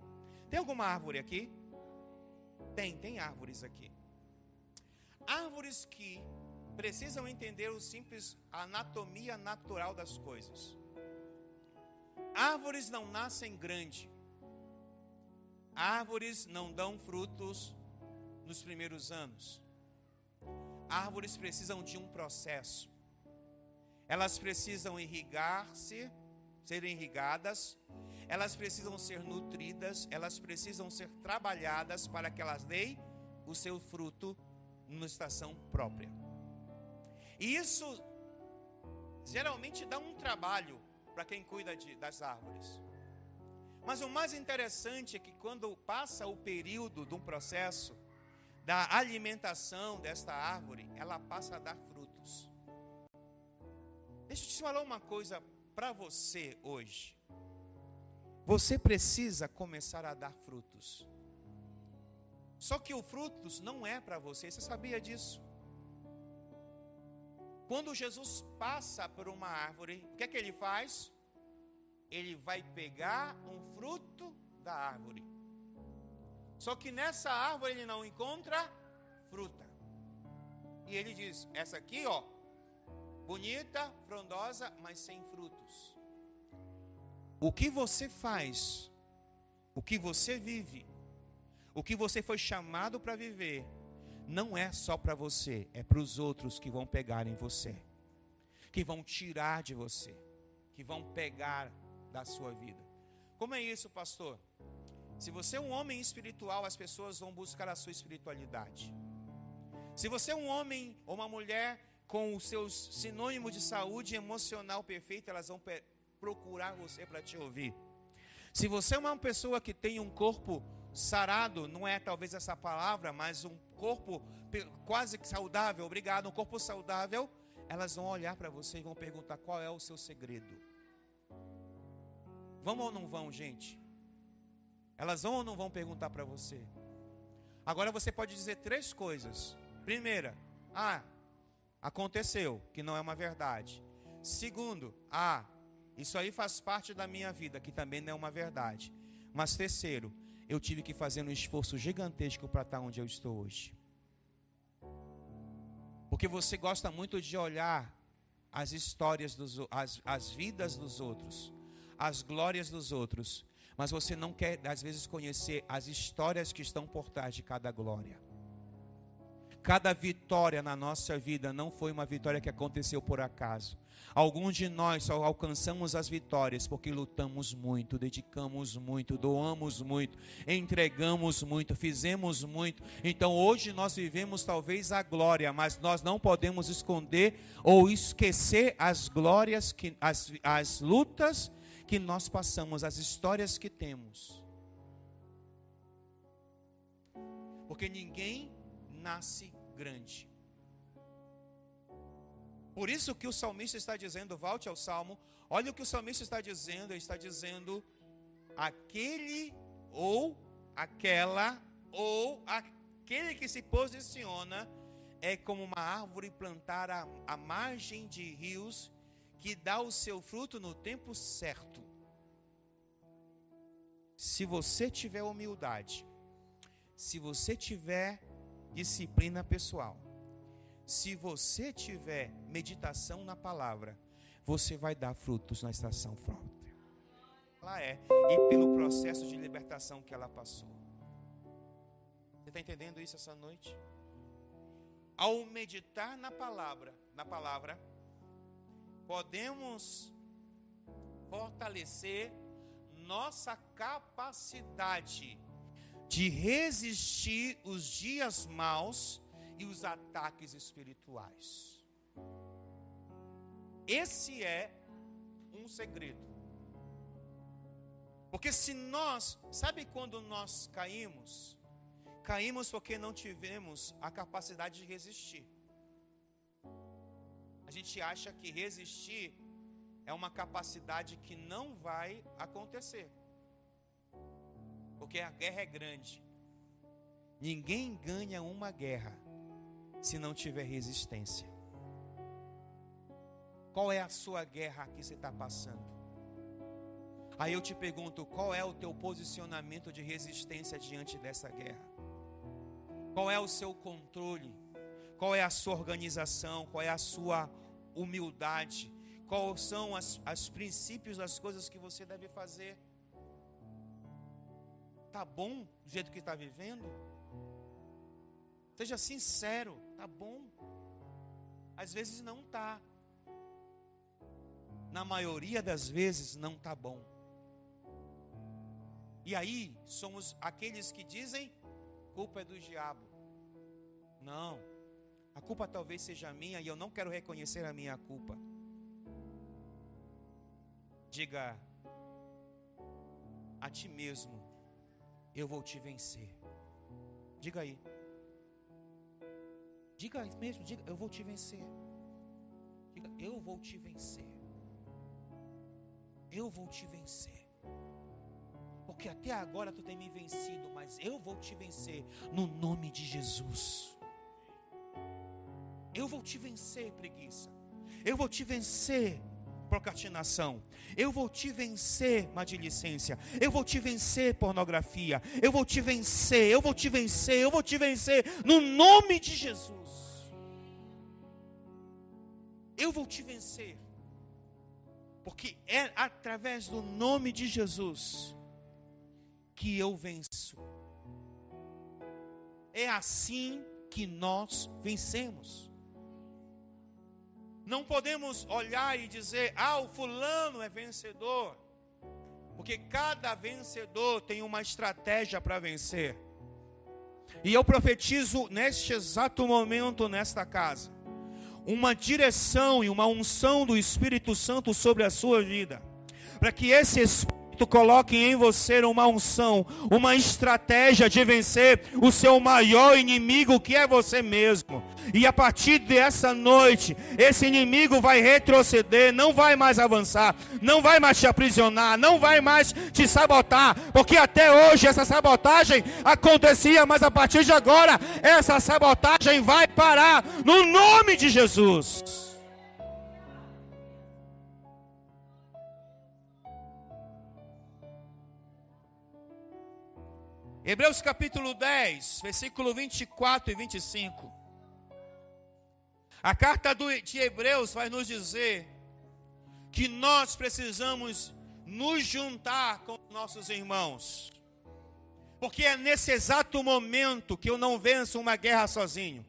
B: Tem alguma árvore aqui? Tem árvores aqui. Árvores que precisam entender o simples anatomia natural das coisas. Árvores não nascem grande. Árvores não dão frutos nos primeiros anos. Árvores precisam de um processo. Elas precisam irrigar-se, serem irrigadas. Elas precisam ser nutridas. Elas precisam ser trabalhadas para que elas deem o seu fruto numa estação própria. E isso geralmente dá um trabalho para quem cuida das árvores. Mas o mais interessante é que quando passa o período de um processo da alimentação desta árvore, ela passa a dar frutos. Deixa eu te falar uma coisa para você hoje. Você precisa começar a dar frutos. Só que o frutos não é para você, você sabia disso? Quando Jesus passa por uma árvore, o que é que ele faz? Ele vai pegar um fruto da árvore. Só que nessa árvore ele não encontra fruta. E ele diz, essa aqui, ó, bonita, frondosa, mas sem frutos. O que você faz, o que você vive, o que você foi chamado para viver, não é só para você, é para os outros que vão pegar em você, que vão tirar de você, que vão pegar da sua vida. Como é isso, pastor? Se você é um homem espiritual, as pessoas vão buscar a sua espiritualidade. Se você é um homem ou uma mulher com os seus sinônimos de saúde emocional perfeita, elas vão procurar você para te ouvir. Se você é uma pessoa que tem um corpo sarado, não é talvez essa palavra, mas um corpo quase que saudável, obrigado, um corpo saudável, elas vão olhar para você e vão perguntar qual é o seu segredo. Vão ou não vão, gente? Elas vão ou não vão perguntar para você? Agora você pode dizer 3 coisas. Primeira, aconteceu, que não é uma verdade. Segundo, isso aí faz parte da minha vida, que também não é uma verdade. Mas terceiro, eu tive que fazer um esforço gigantesco para estar onde eu estou hoje. Porque você gosta muito de olhar as histórias, as vidas dos outros, as glórias dos outros, mas você não quer, às vezes, conhecer as histórias que estão por trás de cada glória. Cada vitória na nossa vida não foi uma vitória que aconteceu por acaso. Alguns de nós só alcançamos as vitórias porque lutamos muito, dedicamos muito, doamos muito, entregamos muito, fizemos muito. Então hoje nós vivemos talvez a glória, mas nós não podemos esconder ou esquecer as glórias, as lutas que nós passamos, as histórias que temos. Porque ninguém nasce grande. Por isso que o salmista está dizendo, volte ao salmo, olha o que o salmista está dizendo, ele está dizendo, aquele ou aquela, ou aquele que se posiciona, é como uma árvore plantada à margem de rios, que dá o seu fruto no tempo certo. Se você tiver humildade, se você tiver disciplina pessoal, se você tiver meditação na palavra, você vai dar frutos na estação própria. Ela e pelo processo de libertação que ela passou. Você está entendendo isso essa noite? Ao meditar na palavra, podemos fortalecer nossa capacidade de resistir os dias maus e os ataques espirituais. Esse é um segredo. Porque se nós, sabe quando nós caímos? Caímos porque não tivemos a capacidade de resistir. A gente acha que resistir é uma capacidade que não vai acontecer. Porque a guerra é grande. Ninguém ganha uma guerra se não tiver resistência. Qual é a sua guerra que você está passando? Aí eu te pergunto, qual é o teu posicionamento de resistência diante dessa guerra? Qual é o seu controle? Qual é a sua organização? Qual é a sua humildade? Quais são os princípios das coisas que você deve fazer? Tá bom do jeito que está vivendo? Seja sincero, tá bom? Às vezes não tá. Na maioria das vezes não tá bom. E aí somos aqueles que dizem: culpa é do diabo. Não, a culpa talvez seja minha e eu não quero reconhecer a minha culpa. Diga a ti mesmo: eu vou te vencer. Diga aí. Diga mesmo, diga: eu vou te vencer. Diga: eu vou te vencer. Eu vou te vencer. Porque até agora tu tem me vencido, mas eu vou te vencer no nome de Jesus. Eu vou te vencer, preguiça. Eu vou te vencer, procrastinação. Eu vou te vencer, maledicência. Eu vou te vencer, pornografia. Eu vou te vencer, eu vou te vencer, eu vou te vencer no nome de Jesus. Eu vou te vencer. Porque é através do nome de Jesus que eu venço. É assim que nós vencemos. Não podemos olhar e dizer: o fulano é vencedor. Porque cada vencedor tem uma estratégia para vencer. E eu profetizo neste exato momento nesta casa uma direção e uma unção do Espírito Santo sobre a sua vida, para que esse Espírito coloque em você uma unção, uma estratégia de vencer o seu maior inimigo, que é você mesmo. E a partir dessa noite, esse inimigo vai retroceder, não vai mais avançar, não vai mais te aprisionar, não vai mais te sabotar, porque até hoje essa sabotagem acontecia, mas a partir de agora, essa sabotagem vai parar, no nome de Jesus. Hebreus capítulo 10, versículo 24 e 25. A carta de Hebreus vai nos dizer que nós precisamos nos juntar com nossos irmãos. Porque é nesse exato momento que eu não venço uma guerra sozinho.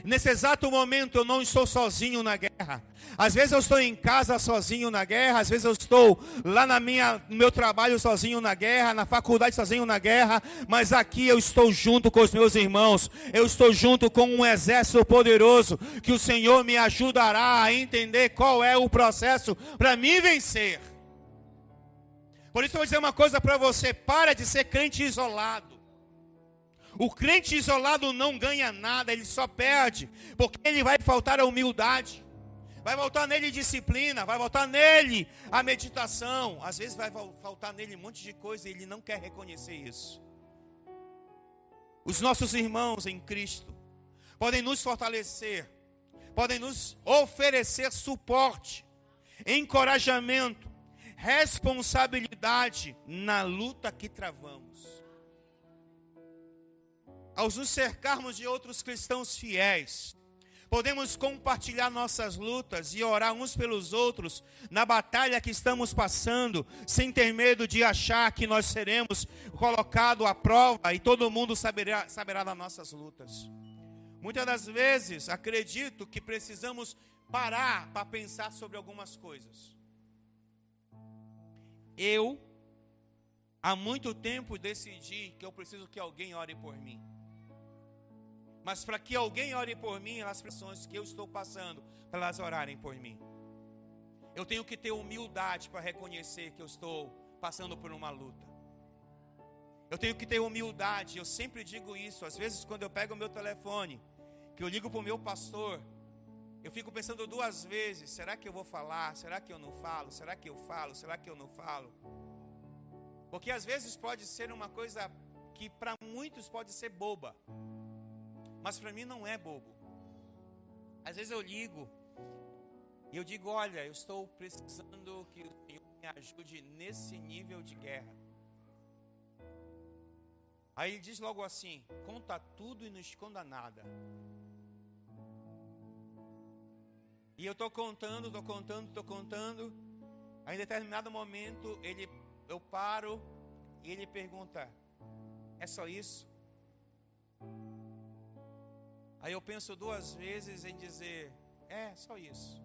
B: Nesse exato momento eu não estou sozinho na guerra. Às vezes eu estou em casa sozinho na guerra. Às vezes eu estou lá no meu trabalho sozinho na guerra. Na faculdade sozinho na guerra. Mas aqui eu estou junto com os meus irmãos. Eu estou junto com um exército poderoso. Que o Senhor me ajudará a entender qual é o processo para me vencer. Por isso eu vou dizer uma coisa para você: para de ser crente isolado. O crente isolado não ganha nada, ele só perde, porque ele vai faltar a humildade, vai faltar nele disciplina, vai faltar nele a meditação, às vezes vai faltar nele um monte de coisa e ele não quer reconhecer isso. Os nossos irmãos em Cristo podem nos fortalecer, podem nos oferecer suporte, encorajamento, responsabilidade na luta que travamos. Ao nos cercarmos de outros cristãos fiéis, podemos compartilhar nossas lutas e orar uns pelos outros na batalha que estamos passando, sem ter medo de achar que nós seremos colocados à prova e todo mundo saberá das nossas lutas. Muitas das vezes acredito que precisamos parar para pensar sobre algumas coisas. Eu, há muito tempo, decidi que eu preciso que alguém ore por mim. Mas para que alguém ore por mim, as pressões que eu estou passando, para elas orarem por mim. Eu tenho que ter humildade para reconhecer que eu estou passando por uma luta. Eu tenho que ter humildade. Eu sempre digo isso. Às vezes quando eu pego o meu telefone, que eu ligo para o meu pastor, eu fico pensando duas vezes: será que eu vou falar? Será que eu não falo? Será que eu falo? Será que eu não falo? Porque às vezes pode ser uma coisa que para muitos pode ser boba, mas para mim não é bobo. Às vezes eu ligo e eu digo: olha, eu estou precisando que o Senhor me ajude nesse nível de guerra. Aí ele diz logo assim: conta tudo e não esconda nada. E eu estou contando. Aí em determinado momento eu paro e ele pergunta: é só isso? Aí eu penso duas vezes em dizer: é só isso.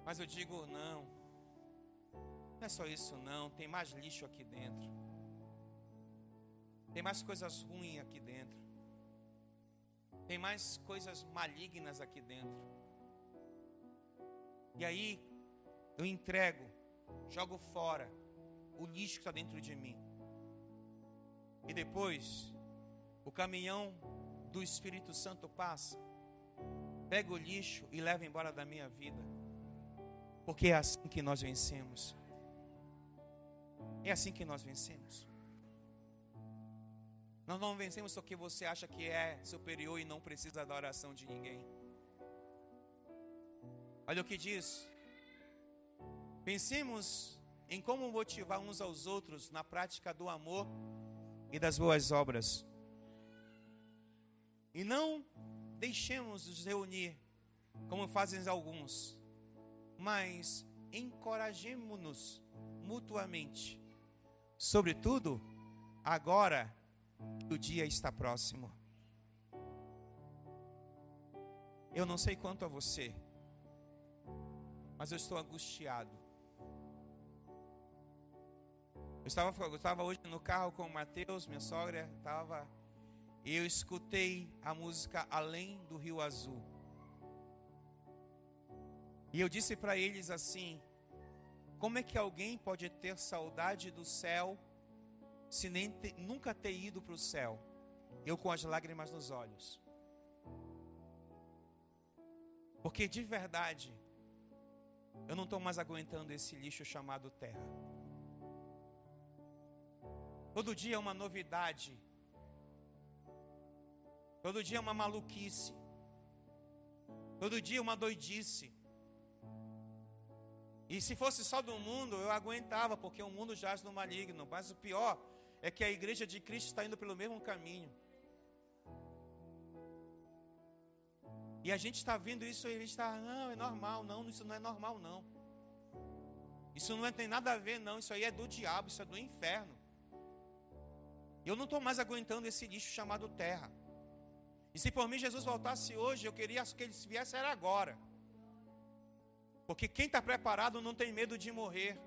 B: Mas eu digo: não é só isso não, tem mais lixo aqui dentro. Tem mais coisas ruins aqui dentro. Tem mais coisas malignas aqui dentro. E aí eu entrego, jogo fora o lixo que está dentro de mim. E depois o caminhão do Espírito Santo passa, pega o lixo e leva embora da minha vida. Porque é assim que nós vencemos. É assim que nós vencemos. Nós não vencemos porque você acha que é superior e não precisa da oração de ninguém. Olha o que diz: pensemos em como motivar uns aos outros na prática do amor e das boas obras. E não deixemos nos reunir como fazem alguns, mas encorajemo-nos mutuamente. Sobretudo, agora que o dia está próximo. Eu não sei quanto a você, mas eu estou angustiado. Eu estava hoje no carro com o Mateus, minha sogra estava, e eu escutei a música Além do Rio Azul. E eu disse para eles assim: como é que alguém pode ter saudade do céu se nunca ter ido para o céu? Eu com as lágrimas nos olhos. Porque de verdade, eu não estou mais aguentando esse lixo chamado terra. Todo dia é uma novidade. Todo dia é uma maluquice. Todo dia é uma doidice. E se fosse só do mundo, eu aguentava, porque o mundo jaz no maligno. Mas o pior é que a igreja de Cristo está indo pelo mesmo caminho. E a gente está vendo isso e a gente está: não, é normal. Não, isso não é normal não. Isso não tem nada a ver não. Isso aí é do diabo, isso é do inferno. Eu não estou mais aguentando esse lixo chamado terra. E se por mim Jesus voltasse hoje, eu queria que ele viesse era agora. Porque quem está preparado não tem medo de morrer.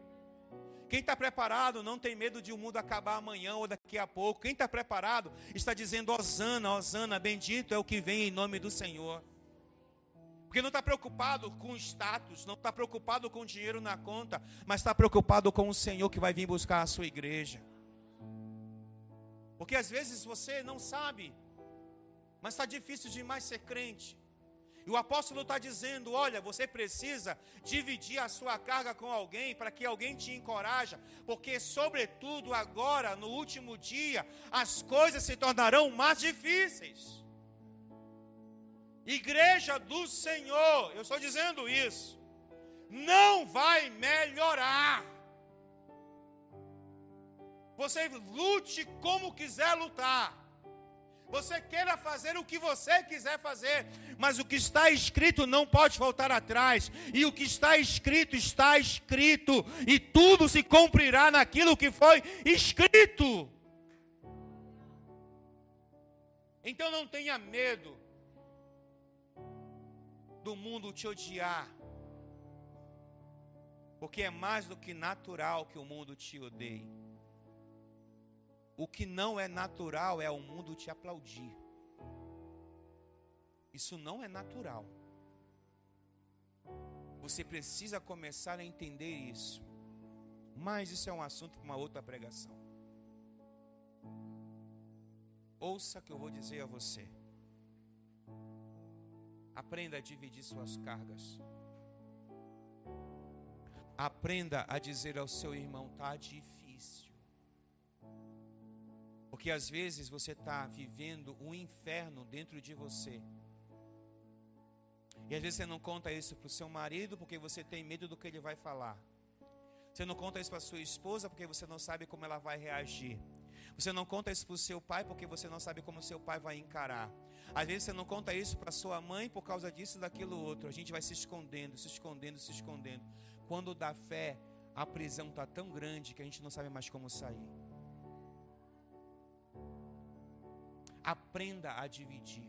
B: Quem está preparado não tem medo de o mundo acabar amanhã ou daqui a pouco. Quem está preparado está dizendo: Hosana, Hosana, bendito é o que vem em nome do Senhor. Porque não está preocupado com status, não está preocupado com dinheiro na conta, mas está preocupado com o Senhor que vai vir buscar a sua igreja. Porque às vezes você não sabe, mas está difícil demais ser crente. E o apóstolo está dizendo: olha, você precisa dividir a sua carga com alguém, para que alguém te encoraje, porque sobretudo agora, no último dia, as coisas se tornarão mais difíceis. Igreja do Senhor, eu estou dizendo isso, não vai melhorar. Você lute como quiser lutar. Você queira fazer o que você quiser fazer, mas o que está escrito não pode voltar atrás. E o que está escrito, e tudo se cumprirá naquilo que foi escrito. Então não tenha medo do mundo te odiar, porque é mais do que natural que o mundo te odeie. O que não é natural é o mundo te aplaudir. Isso não é natural. Você precisa começar a entender isso. Mas isso é um assunto para uma outra pregação. Ouça o que eu vou dizer a você. Aprenda a dividir suas cargas. Aprenda a dizer ao seu irmão, tá difícil. Porque às vezes você está vivendo um inferno dentro de você. E às vezes você não conta isso para o seu marido porque você tem medo do que ele vai falar. Você não conta isso para a sua esposa porque você não sabe como ela vai reagir. Você não conta isso para o seu pai porque você não sabe como o seu pai vai encarar. Às vezes você não conta isso para sua mãe por causa disso, daquilo outro. A gente vai se escondendo, se escondendo, se escondendo. Quando dá fé, a prisão está tão grande que a gente não sabe mais como sair. Aprenda a dividir.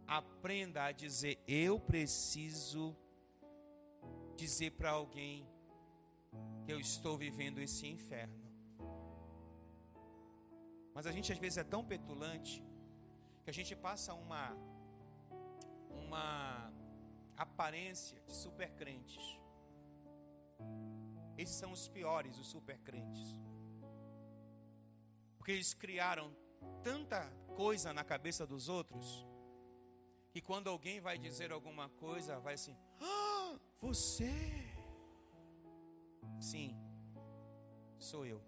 B: Aprenda a dizer, eu preciso dizer para alguém que eu estou vivendo esse inferno. Mas a gente às vezes é tão petulante que a gente passa uma aparência de super crentes. Esses são os piores, os super crentes. Porque eles criaram tanta coisa na cabeça dos outros que quando alguém vai dizer alguma coisa, vai assim, ah, você? Sim, sou eu.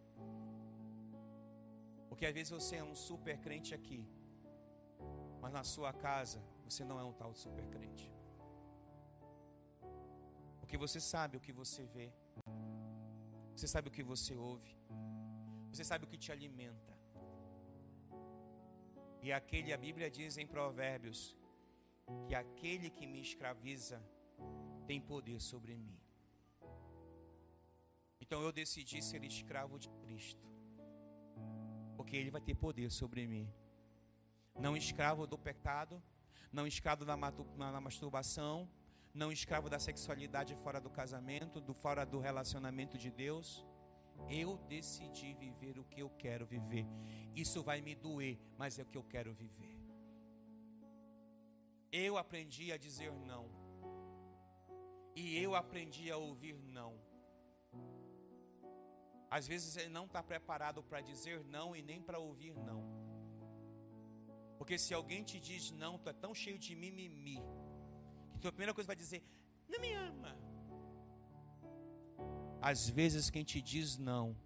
B: Porque às vezes você é um super crente aqui, mas na sua casa você não é um tal super crente. Porque você sabe o que você vê, você sabe o que você ouve, você sabe o que te alimenta. E a Bíblia diz em Provérbios que aquele que me escraviza tem poder sobre mim. Então eu decidi ser escravo de Cristo, porque Ele vai ter poder sobre mim. Não escravo do pecado, não escravo na masturbação, não escravo da sexualidade fora do casamento, fora do relacionamento de Deus. Eu decidi viver o que eu quero viver. Isso vai me doer, mas é o que eu quero viver. Eu aprendi a dizer não. E eu aprendi a ouvir não. Às vezes ele não está preparado para dizer não e nem para ouvir não. Porque se alguém te diz não, tu é tão cheio de mimimi, que a primeira coisa vai dizer, não me ama. Às vezes quem te diz não,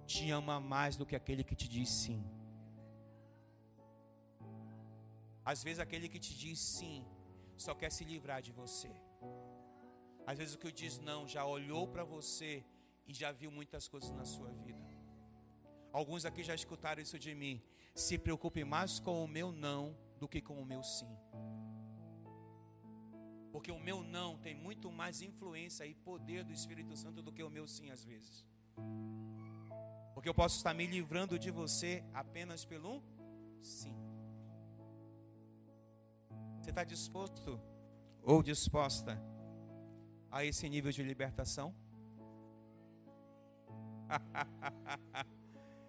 B: te ama mais do que aquele que te diz sim. Às vezes aquele que te diz sim, só quer se livrar de você. Às vezes o que diz não, já olhou para você e já viu muitas coisas na sua vida. Alguns aqui já escutaram isso de mim. Se preocupe mais com o meu não do que com o meu sim. Porque o meu não tem muito mais influência e poder do Espírito Santo do que o meu sim às vezes. Porque eu posso estar me livrando de você apenas pelo sim. Você está disposto ou disposta a esse nível de libertação?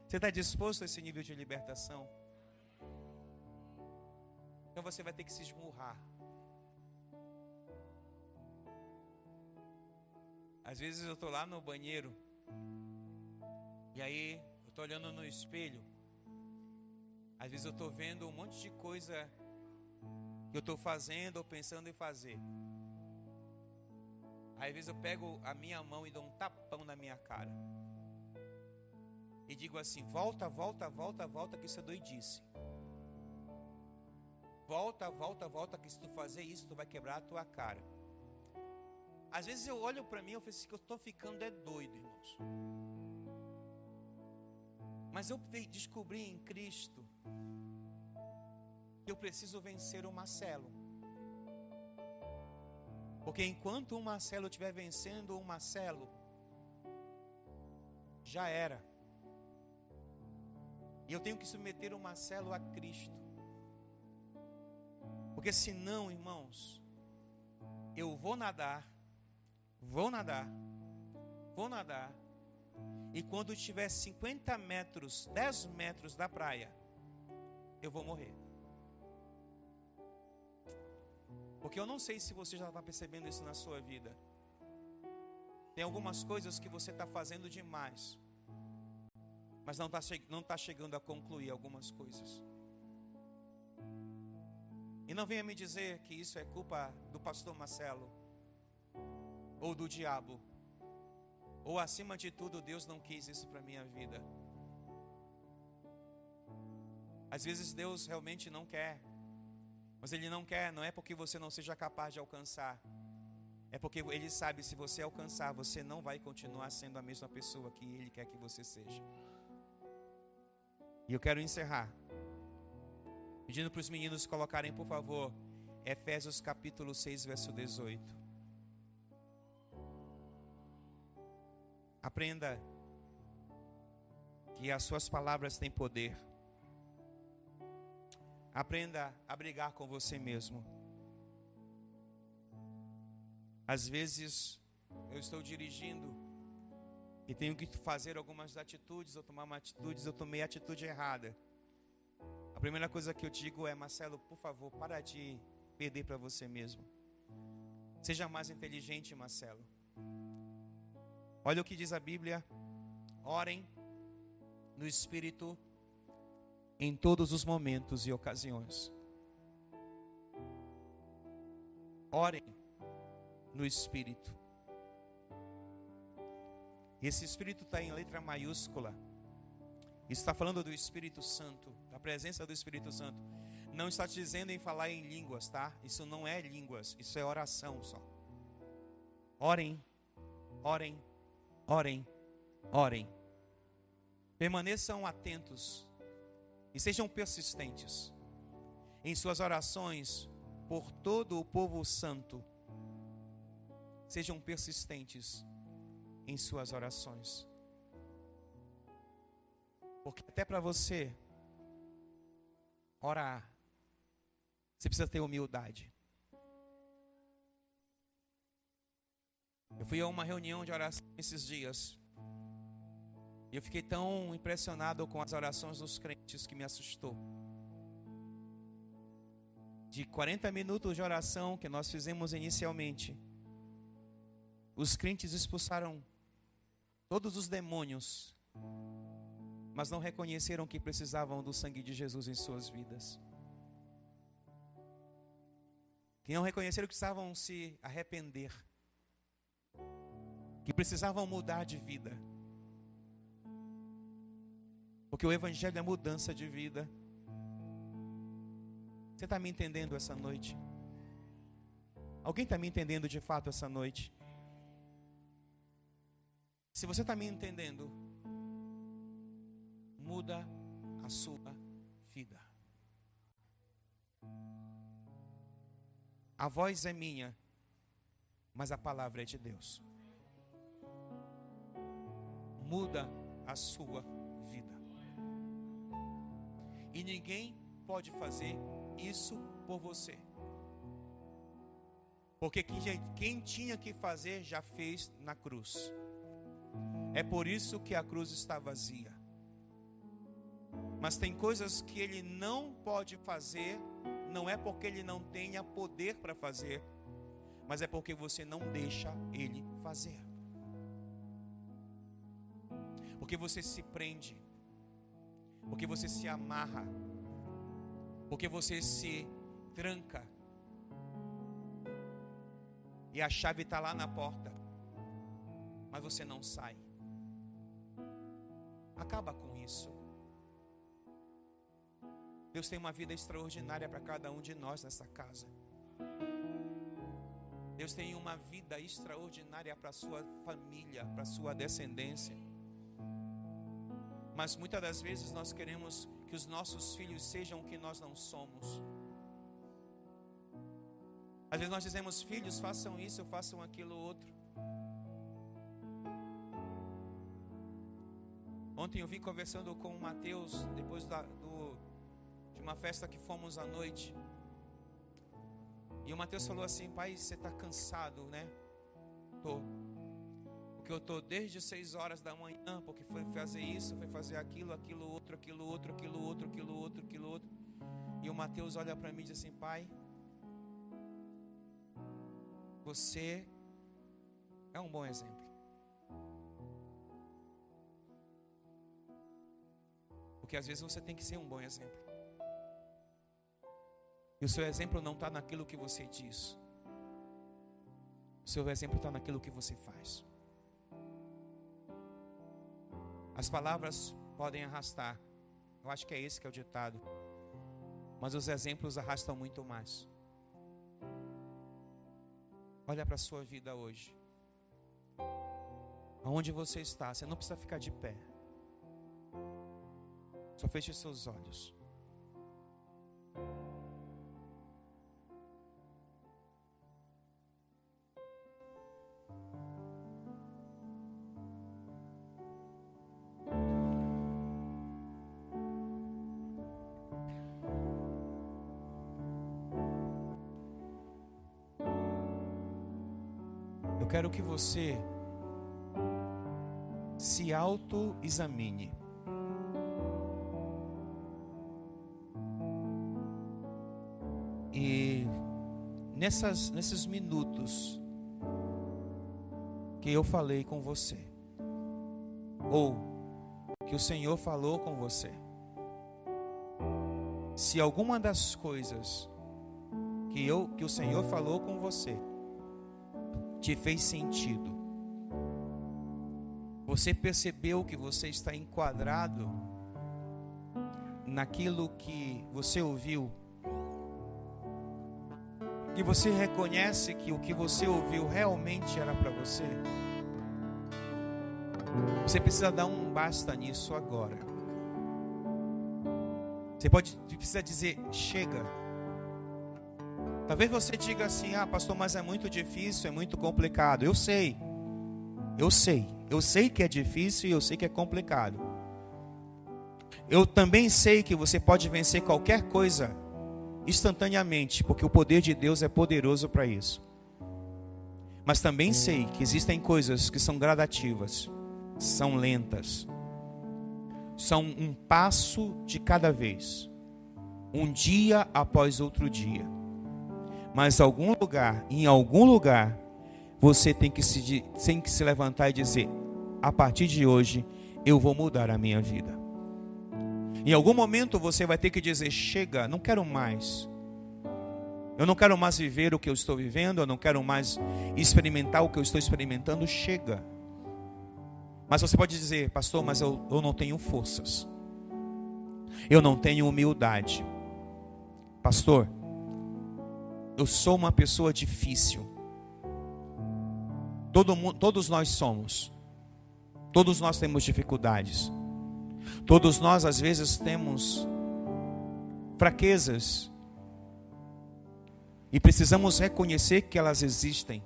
B: Você está disposto a esse nível de libertação? Então você vai ter que se esmurrar. Às vezes eu estou lá no banheiro e aí eu estou olhando no espelho. Às vezes eu estou vendo um monte de coisa que eu estou fazendo ou pensando em fazer. Às vezes eu pego a minha mão e dou um tapão na minha cara. E digo assim, volta, volta, volta, volta, que isso é doidice. Volta, volta, volta, que se tu fazer isso, tu vai quebrar a tua cara. Às vezes eu olho para mim e eu falo assim, que eu estou ficando doido, irmãos. Mas eu descobri em Cristo que eu preciso vencer o Marcelo. Porque enquanto o Marcelo estiver vencendo o Marcelo, já era. E eu tenho que submeter o Marcelo a Cristo. Porque senão, irmãos, eu vou nadar. E quando tiver 50 metros, 10 metros da praia, eu vou morrer. Porque eu não sei se você já está percebendo isso na sua vida. Tem algumas coisas que você está fazendo demais, mas não está chegando a concluir algumas coisas. E não venha me dizer que isso é culpa do pastor Marcelo, ou do diabo, ou acima de tudo Deus não quis isso para a minha vida. Às vezes Deus realmente não quer, mas Ele não quer, não é porque você não seja capaz de alcançar, é porque Ele sabe, se você alcançar, você não vai continuar sendo a mesma pessoa que Ele quer que você seja. E eu quero encerrar pedindo para os meninos colocarem, por favor, Efésios capítulo 6, verso 18. Aprenda que as suas palavras têm poder. Aprenda a brigar com você mesmo. Às vezes eu estou dirigindo e tenho que fazer algumas atitudes, ou tomar uma atitude, eu tomei a atitude errada. A primeira coisa que eu digo é: Marcelo, por favor, para de perder para você mesmo. Seja mais inteligente, Marcelo. Olha o que diz a Bíblia: orem no Espírito em todos os momentos e ocasiões. Orem no Espírito. Esse Espírito está em letra maiúscula. Isso está falando do Espírito Santo, da presença do Espírito Santo. Não está te dizendo em falar em línguas, tá? Isso não é línguas, isso é oração só. Orem, orem, orem, orem. Permaneçam atentos e sejam persistentes em suas orações por todo o povo santo. Sejam persistentes em suas orações. Porque até para você orar, você precisa ter humildade. Eu fui a uma reunião de oração esses dias, e eu fiquei tão impressionado com as orações dos crentes que me assustou. De 40 minutos de oração que nós fizemos inicialmente, os crentes expulsaram todos os demônios, mas não reconheceram que precisavam do sangue de Jesus em suas vidas. Que não reconheceram que precisavam se arrepender, que precisavam mudar de vida. Porque o Evangelho é mudança de vida. Você está me entendendo essa noite? Alguém está me entendendo de fato essa noite? Se você está me entendendo, muda a sua vida. A voz é minha, mas a palavra é de Deus. Muda a sua vida. E ninguém pode fazer isso por você. Porque quem tinha que fazer já fez na cruz. É por isso que a cruz está vazia. Mas tem coisas que Ele não pode fazer, não é porque Ele não tenha poder para fazer, mas é porque você não deixa Ele fazer. Porque você se prende, porque você se amarra, porque você se tranca, e a chave está lá na porta, mas você não sai. Acaba com isso. Deus tem uma vida extraordinária para cada um de nós nessa casa. Deus tem uma vida extraordinária para a sua família, para a sua descendência. Mas muitas das vezes nós queremos que os nossos filhos sejam o que nós não somos. Às vezes nós dizemos: filhos, façam isso, façam aquilo outro. Ontem eu vim conversando com o Mateus, depois de uma festa que fomos à noite. E o Mateus falou assim: pai, você está cansado, né? Tô. Porque eu estou desde 6 horas da manhã, porque foi fazer isso, foi fazer aquilo, aquilo outro, aquilo outro, aquilo outro, aquilo outro, aquilo outro. E o Mateus olha para mim e diz assim: pai, você é um bom exemplo. Porque às vezes você tem que ser um bom exemplo. E o seu exemplo não está naquilo que você diz. O seu exemplo está naquilo que você faz. As palavras podem arrastar. Eu acho que é esse que é o ditado. Mas os exemplos arrastam muito mais. Olha para a sua vida hoje. Aonde você está, você não precisa ficar de pé. Só feche seus olhos. Eu quero que você se auto-examine. E nesses minutos que eu falei com você, ou que o Senhor falou com você, se alguma das coisas que o Senhor falou com você te fez sentido, você percebeu que você está enquadrado naquilo que você ouviu, e você reconhece que o que você ouviu realmente era para você, você precisa dar um basta nisso agora. Você precisa dizer, chega. Talvez você diga assim, pastor, mas é muito difícil, é muito complicado. Eu sei que é difícil e eu sei que é complicado. Eu também sei que você pode vencer qualquer coisa instantaneamente, porque o poder de Deus é poderoso para isso. Mas também sei que existem coisas que são gradativas, são lentas, são um passo de cada vez, um dia após outro dia. Mas em algum lugar, você tem que se levantar e dizer, a partir de hoje, eu vou mudar a minha vida. Em algum momento você vai ter que dizer, chega, não quero mais. Eu não quero mais viver o que eu estou vivendo, eu não quero mais experimentar o que eu estou experimentando, chega. Mas você pode dizer, pastor, mas eu não tenho forças. Eu não tenho humildade. Pastor, eu sou uma pessoa difícil. Todos nós somos. Todos nós temos dificuldades. Todos nós às vezes temos fraquezas. E precisamos reconhecer que elas existem.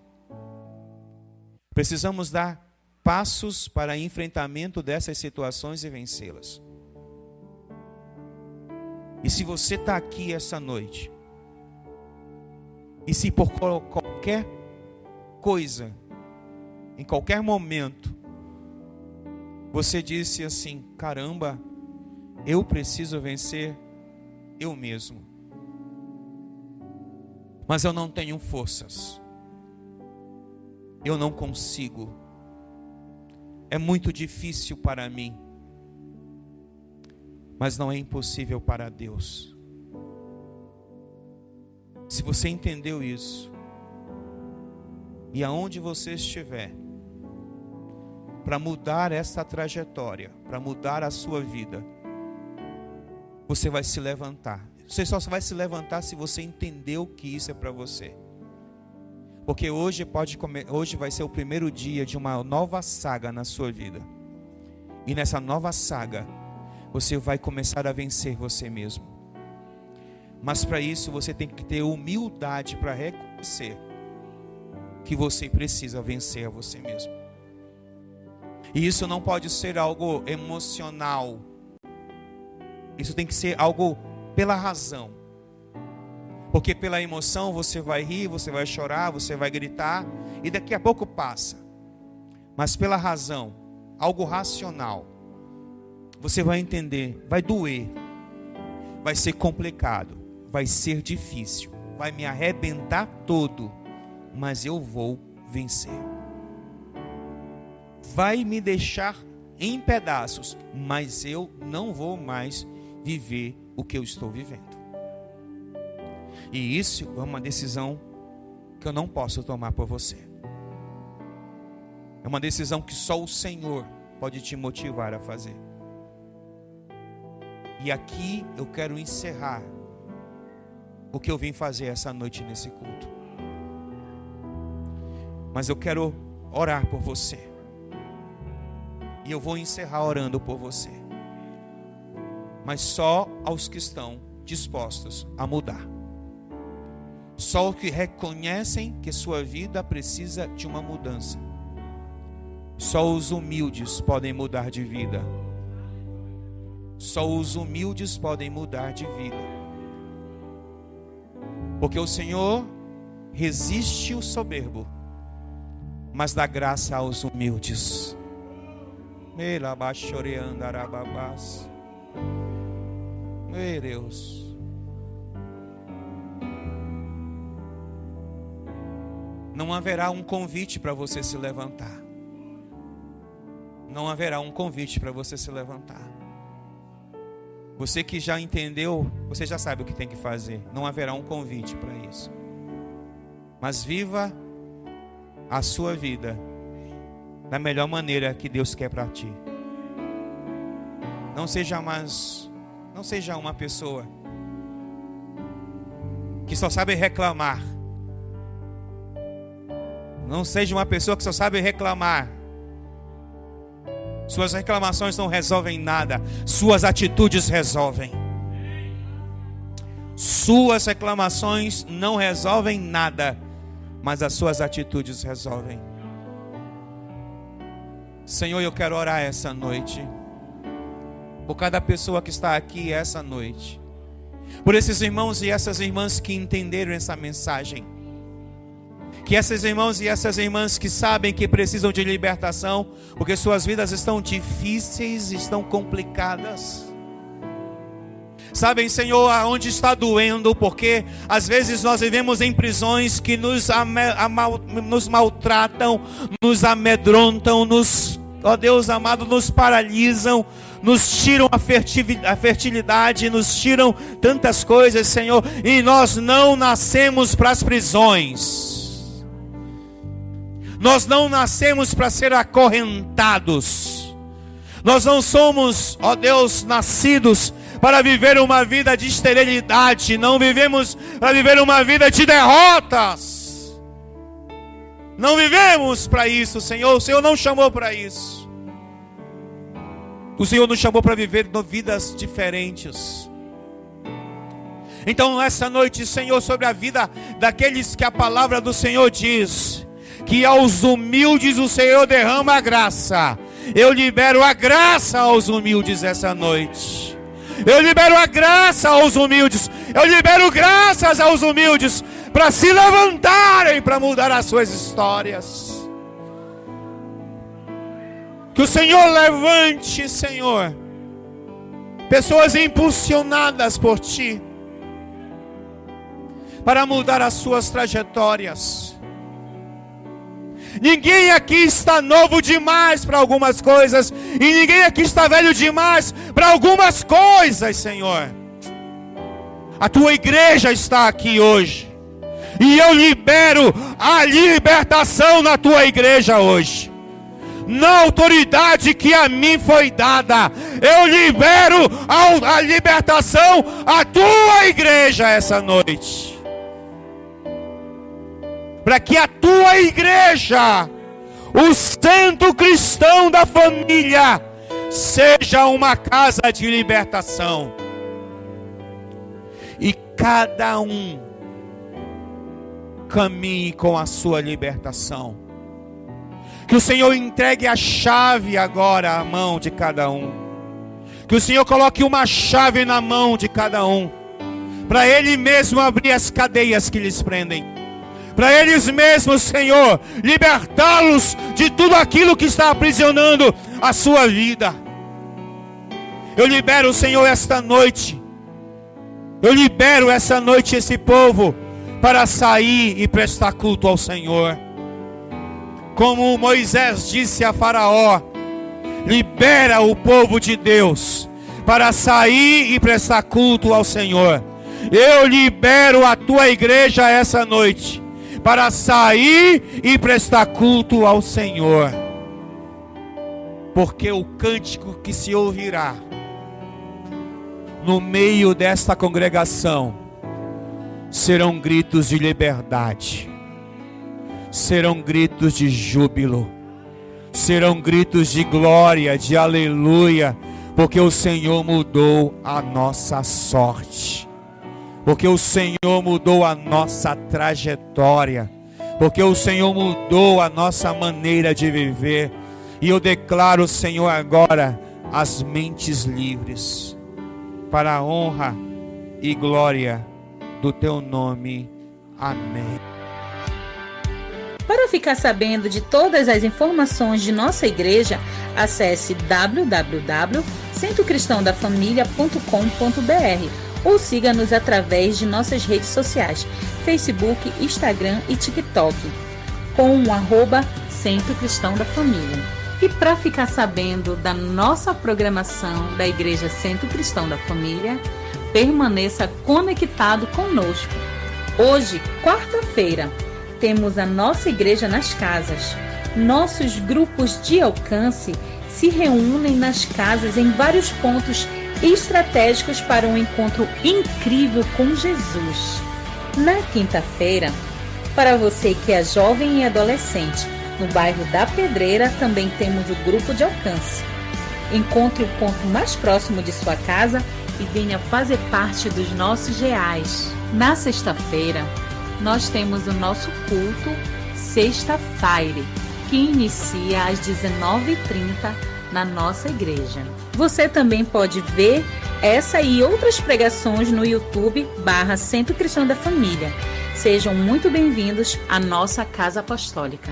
B: Precisamos dar passos para enfrentamento dessas situações e vencê-las. E se você está aqui essa noite, e se por qualquer coisa, em qualquer momento, você disse assim, caramba, eu preciso vencer eu mesmo. Mas eu não tenho forças. Eu não consigo. É muito difícil para mim. Mas não é impossível para Deus. Se você entendeu isso, e aonde você estiver, para mudar essa trajetória, para mudar a sua vida, você vai se levantar. Você só vai se levantar se você entendeu que isso é para você. Porque hoje vai ser o primeiro dia de uma nova saga na sua vida. E nessa nova saga, você vai começar a vencer você mesmo. Mas para isso você tem que ter humildade para reconhecer que você precisa vencer a você mesmo. E isso não pode ser algo emocional. Isso tem que ser algo pela razão. Porque pela emoção você vai rir, você vai chorar, você vai gritar e daqui a pouco passa. Mas pela razão, algo racional, você vai entender, vai doer, vai ser complicado, vai ser difícil, vai me arrebentar todo, mas eu vou vencer. Vai me deixar em pedaços, mas eu não vou mais viver o que eu estou vivendo. E isso é uma decisão que eu não posso tomar por você. É uma decisão que só o Senhor pode te motivar a fazer. E aqui eu quero encerrar o que eu vim fazer essa noite nesse culto. Mas eu quero orar por você. E eu vou encerrar orando por você. Mas só aos que estão dispostos a mudar. Só os que reconhecem que sua vida precisa de uma mudança. Só os humildes podem mudar de vida. Só os humildes podem mudar de vida. Porque o Senhor resiste o soberbo, mas dá graça aos humildes. Meu Deus. Não haverá um convite para você se levantar. Não haverá um convite para você se levantar. Você que já entendeu, você já sabe o que tem que fazer. Não haverá um convite para isso. Mas viva a sua vida da melhor maneira que Deus quer para ti. Não seja uma pessoa que só sabe reclamar. Não seja uma pessoa que só sabe reclamar. Suas reclamações não resolvem nada. Suas atitudes resolvem. Suas reclamações não resolvem nada, mas as suas atitudes resolvem. Senhor, eu quero orar essa noite por cada pessoa que está aqui essa noite, por esses irmãos e essas irmãs que entenderam essa mensagem, que esses irmãos e essas irmãs que sabem que precisam de libertação, porque suas vidas estão difíceis, estão complicadas. Sabem, Senhor, aonde está doendo, porque às vezes nós vivemos em prisões que nos maltratam, nos amedrontam, ó Deus amado, nos paralisam, nos tiram a fertilidade, nos tiram tantas coisas, Senhor, e nós não nascemos para as prisões. Nós não nascemos para ser acorrentados. Nós não somos, ó Deus, nascidos para viver uma vida de esterilidade. Não vivemos para viver uma vida de derrotas. Não vivemos para isso, Senhor. O Senhor não chamou para isso. O Senhor nos chamou para viver vidas diferentes. Então, essa noite, Senhor, sobre a vida daqueles que a palavra do Senhor diz que aos humildes o Senhor derrama a graça. Eu libero a graça aos humildes essa noite. Eu libero a graça aos humildes. Eu libero graças aos humildes para se levantarem, para mudar as suas histórias. Que o Senhor levante, Senhor, pessoas impulsionadas por Ti para mudar as suas trajetórias. Ninguém aqui está novo demais para algumas coisas, e ninguém aqui está velho demais para algumas coisas, Senhor. A Tua igreja está aqui hoje, e eu libero a libertação na Tua igreja hoje. Na autoridade que a mim foi dada, eu libero a libertação à Tua igreja essa noite. Para que a Tua igreja, o centro cristão da família, seja uma casa de libertação. E cada um caminhe com a sua libertação. Que o Senhor entregue a chave agora à mão de cada um. Que o Senhor coloque uma chave na mão de cada um, para Ele mesmo abrir as cadeias que lhes prendem. Para eles mesmos, Senhor, libertá-los de tudo aquilo que está aprisionando a sua vida. Eu libero, Senhor, esta noite. Eu libero essa noite esse povo para sair e prestar culto ao Senhor. Como Moisés disse a Faraó: libera o povo de Deus para sair e prestar culto ao Senhor. Eu libero a tua igreja essa noite para sair e prestar culto ao Senhor. Porque o cântico que se ouvirá no meio desta congregação serão gritos de liberdade, serão gritos de júbilo, serão gritos de glória, de aleluia, porque o Senhor mudou a nossa sorte, porque o Senhor mudou a nossa trajetória, porque o Senhor mudou a nossa maneira de viver. E eu declaro, Senhor, agora as mentes livres, para a honra e glória do teu nome. Amém.
A: Para ficar sabendo de todas as informações de nossa igreja, acesse www.centrocristãodafamilia.com.br ou siga-nos através de nossas redes sociais, Facebook, Instagram e TikTok, com o @Centro Cristão da Família. E para ficar sabendo da nossa programação da Igreja Centro Cristão da Família, permaneça conectado conosco. Hoje, quarta-feira, temos a nossa igreja nas casas. Nossos grupos de alcance se reúnem nas casas em vários pontos estratégicos para um encontro incrível com Jesus. Na quinta-feira, para você que é jovem e adolescente, no bairro da Pedreira também temos o grupo de alcance. Encontre o ponto mais próximo de sua casa e venha fazer parte dos nossos reais. Na sexta-feira, nós temos o nosso culto Sexta-feira, que inicia às 19h30 na nossa igreja. Você também pode ver essa e outras pregações no YouTube /Centro Cristão da Família. Sejam muito bem-vindos à nossa Casa Apostólica.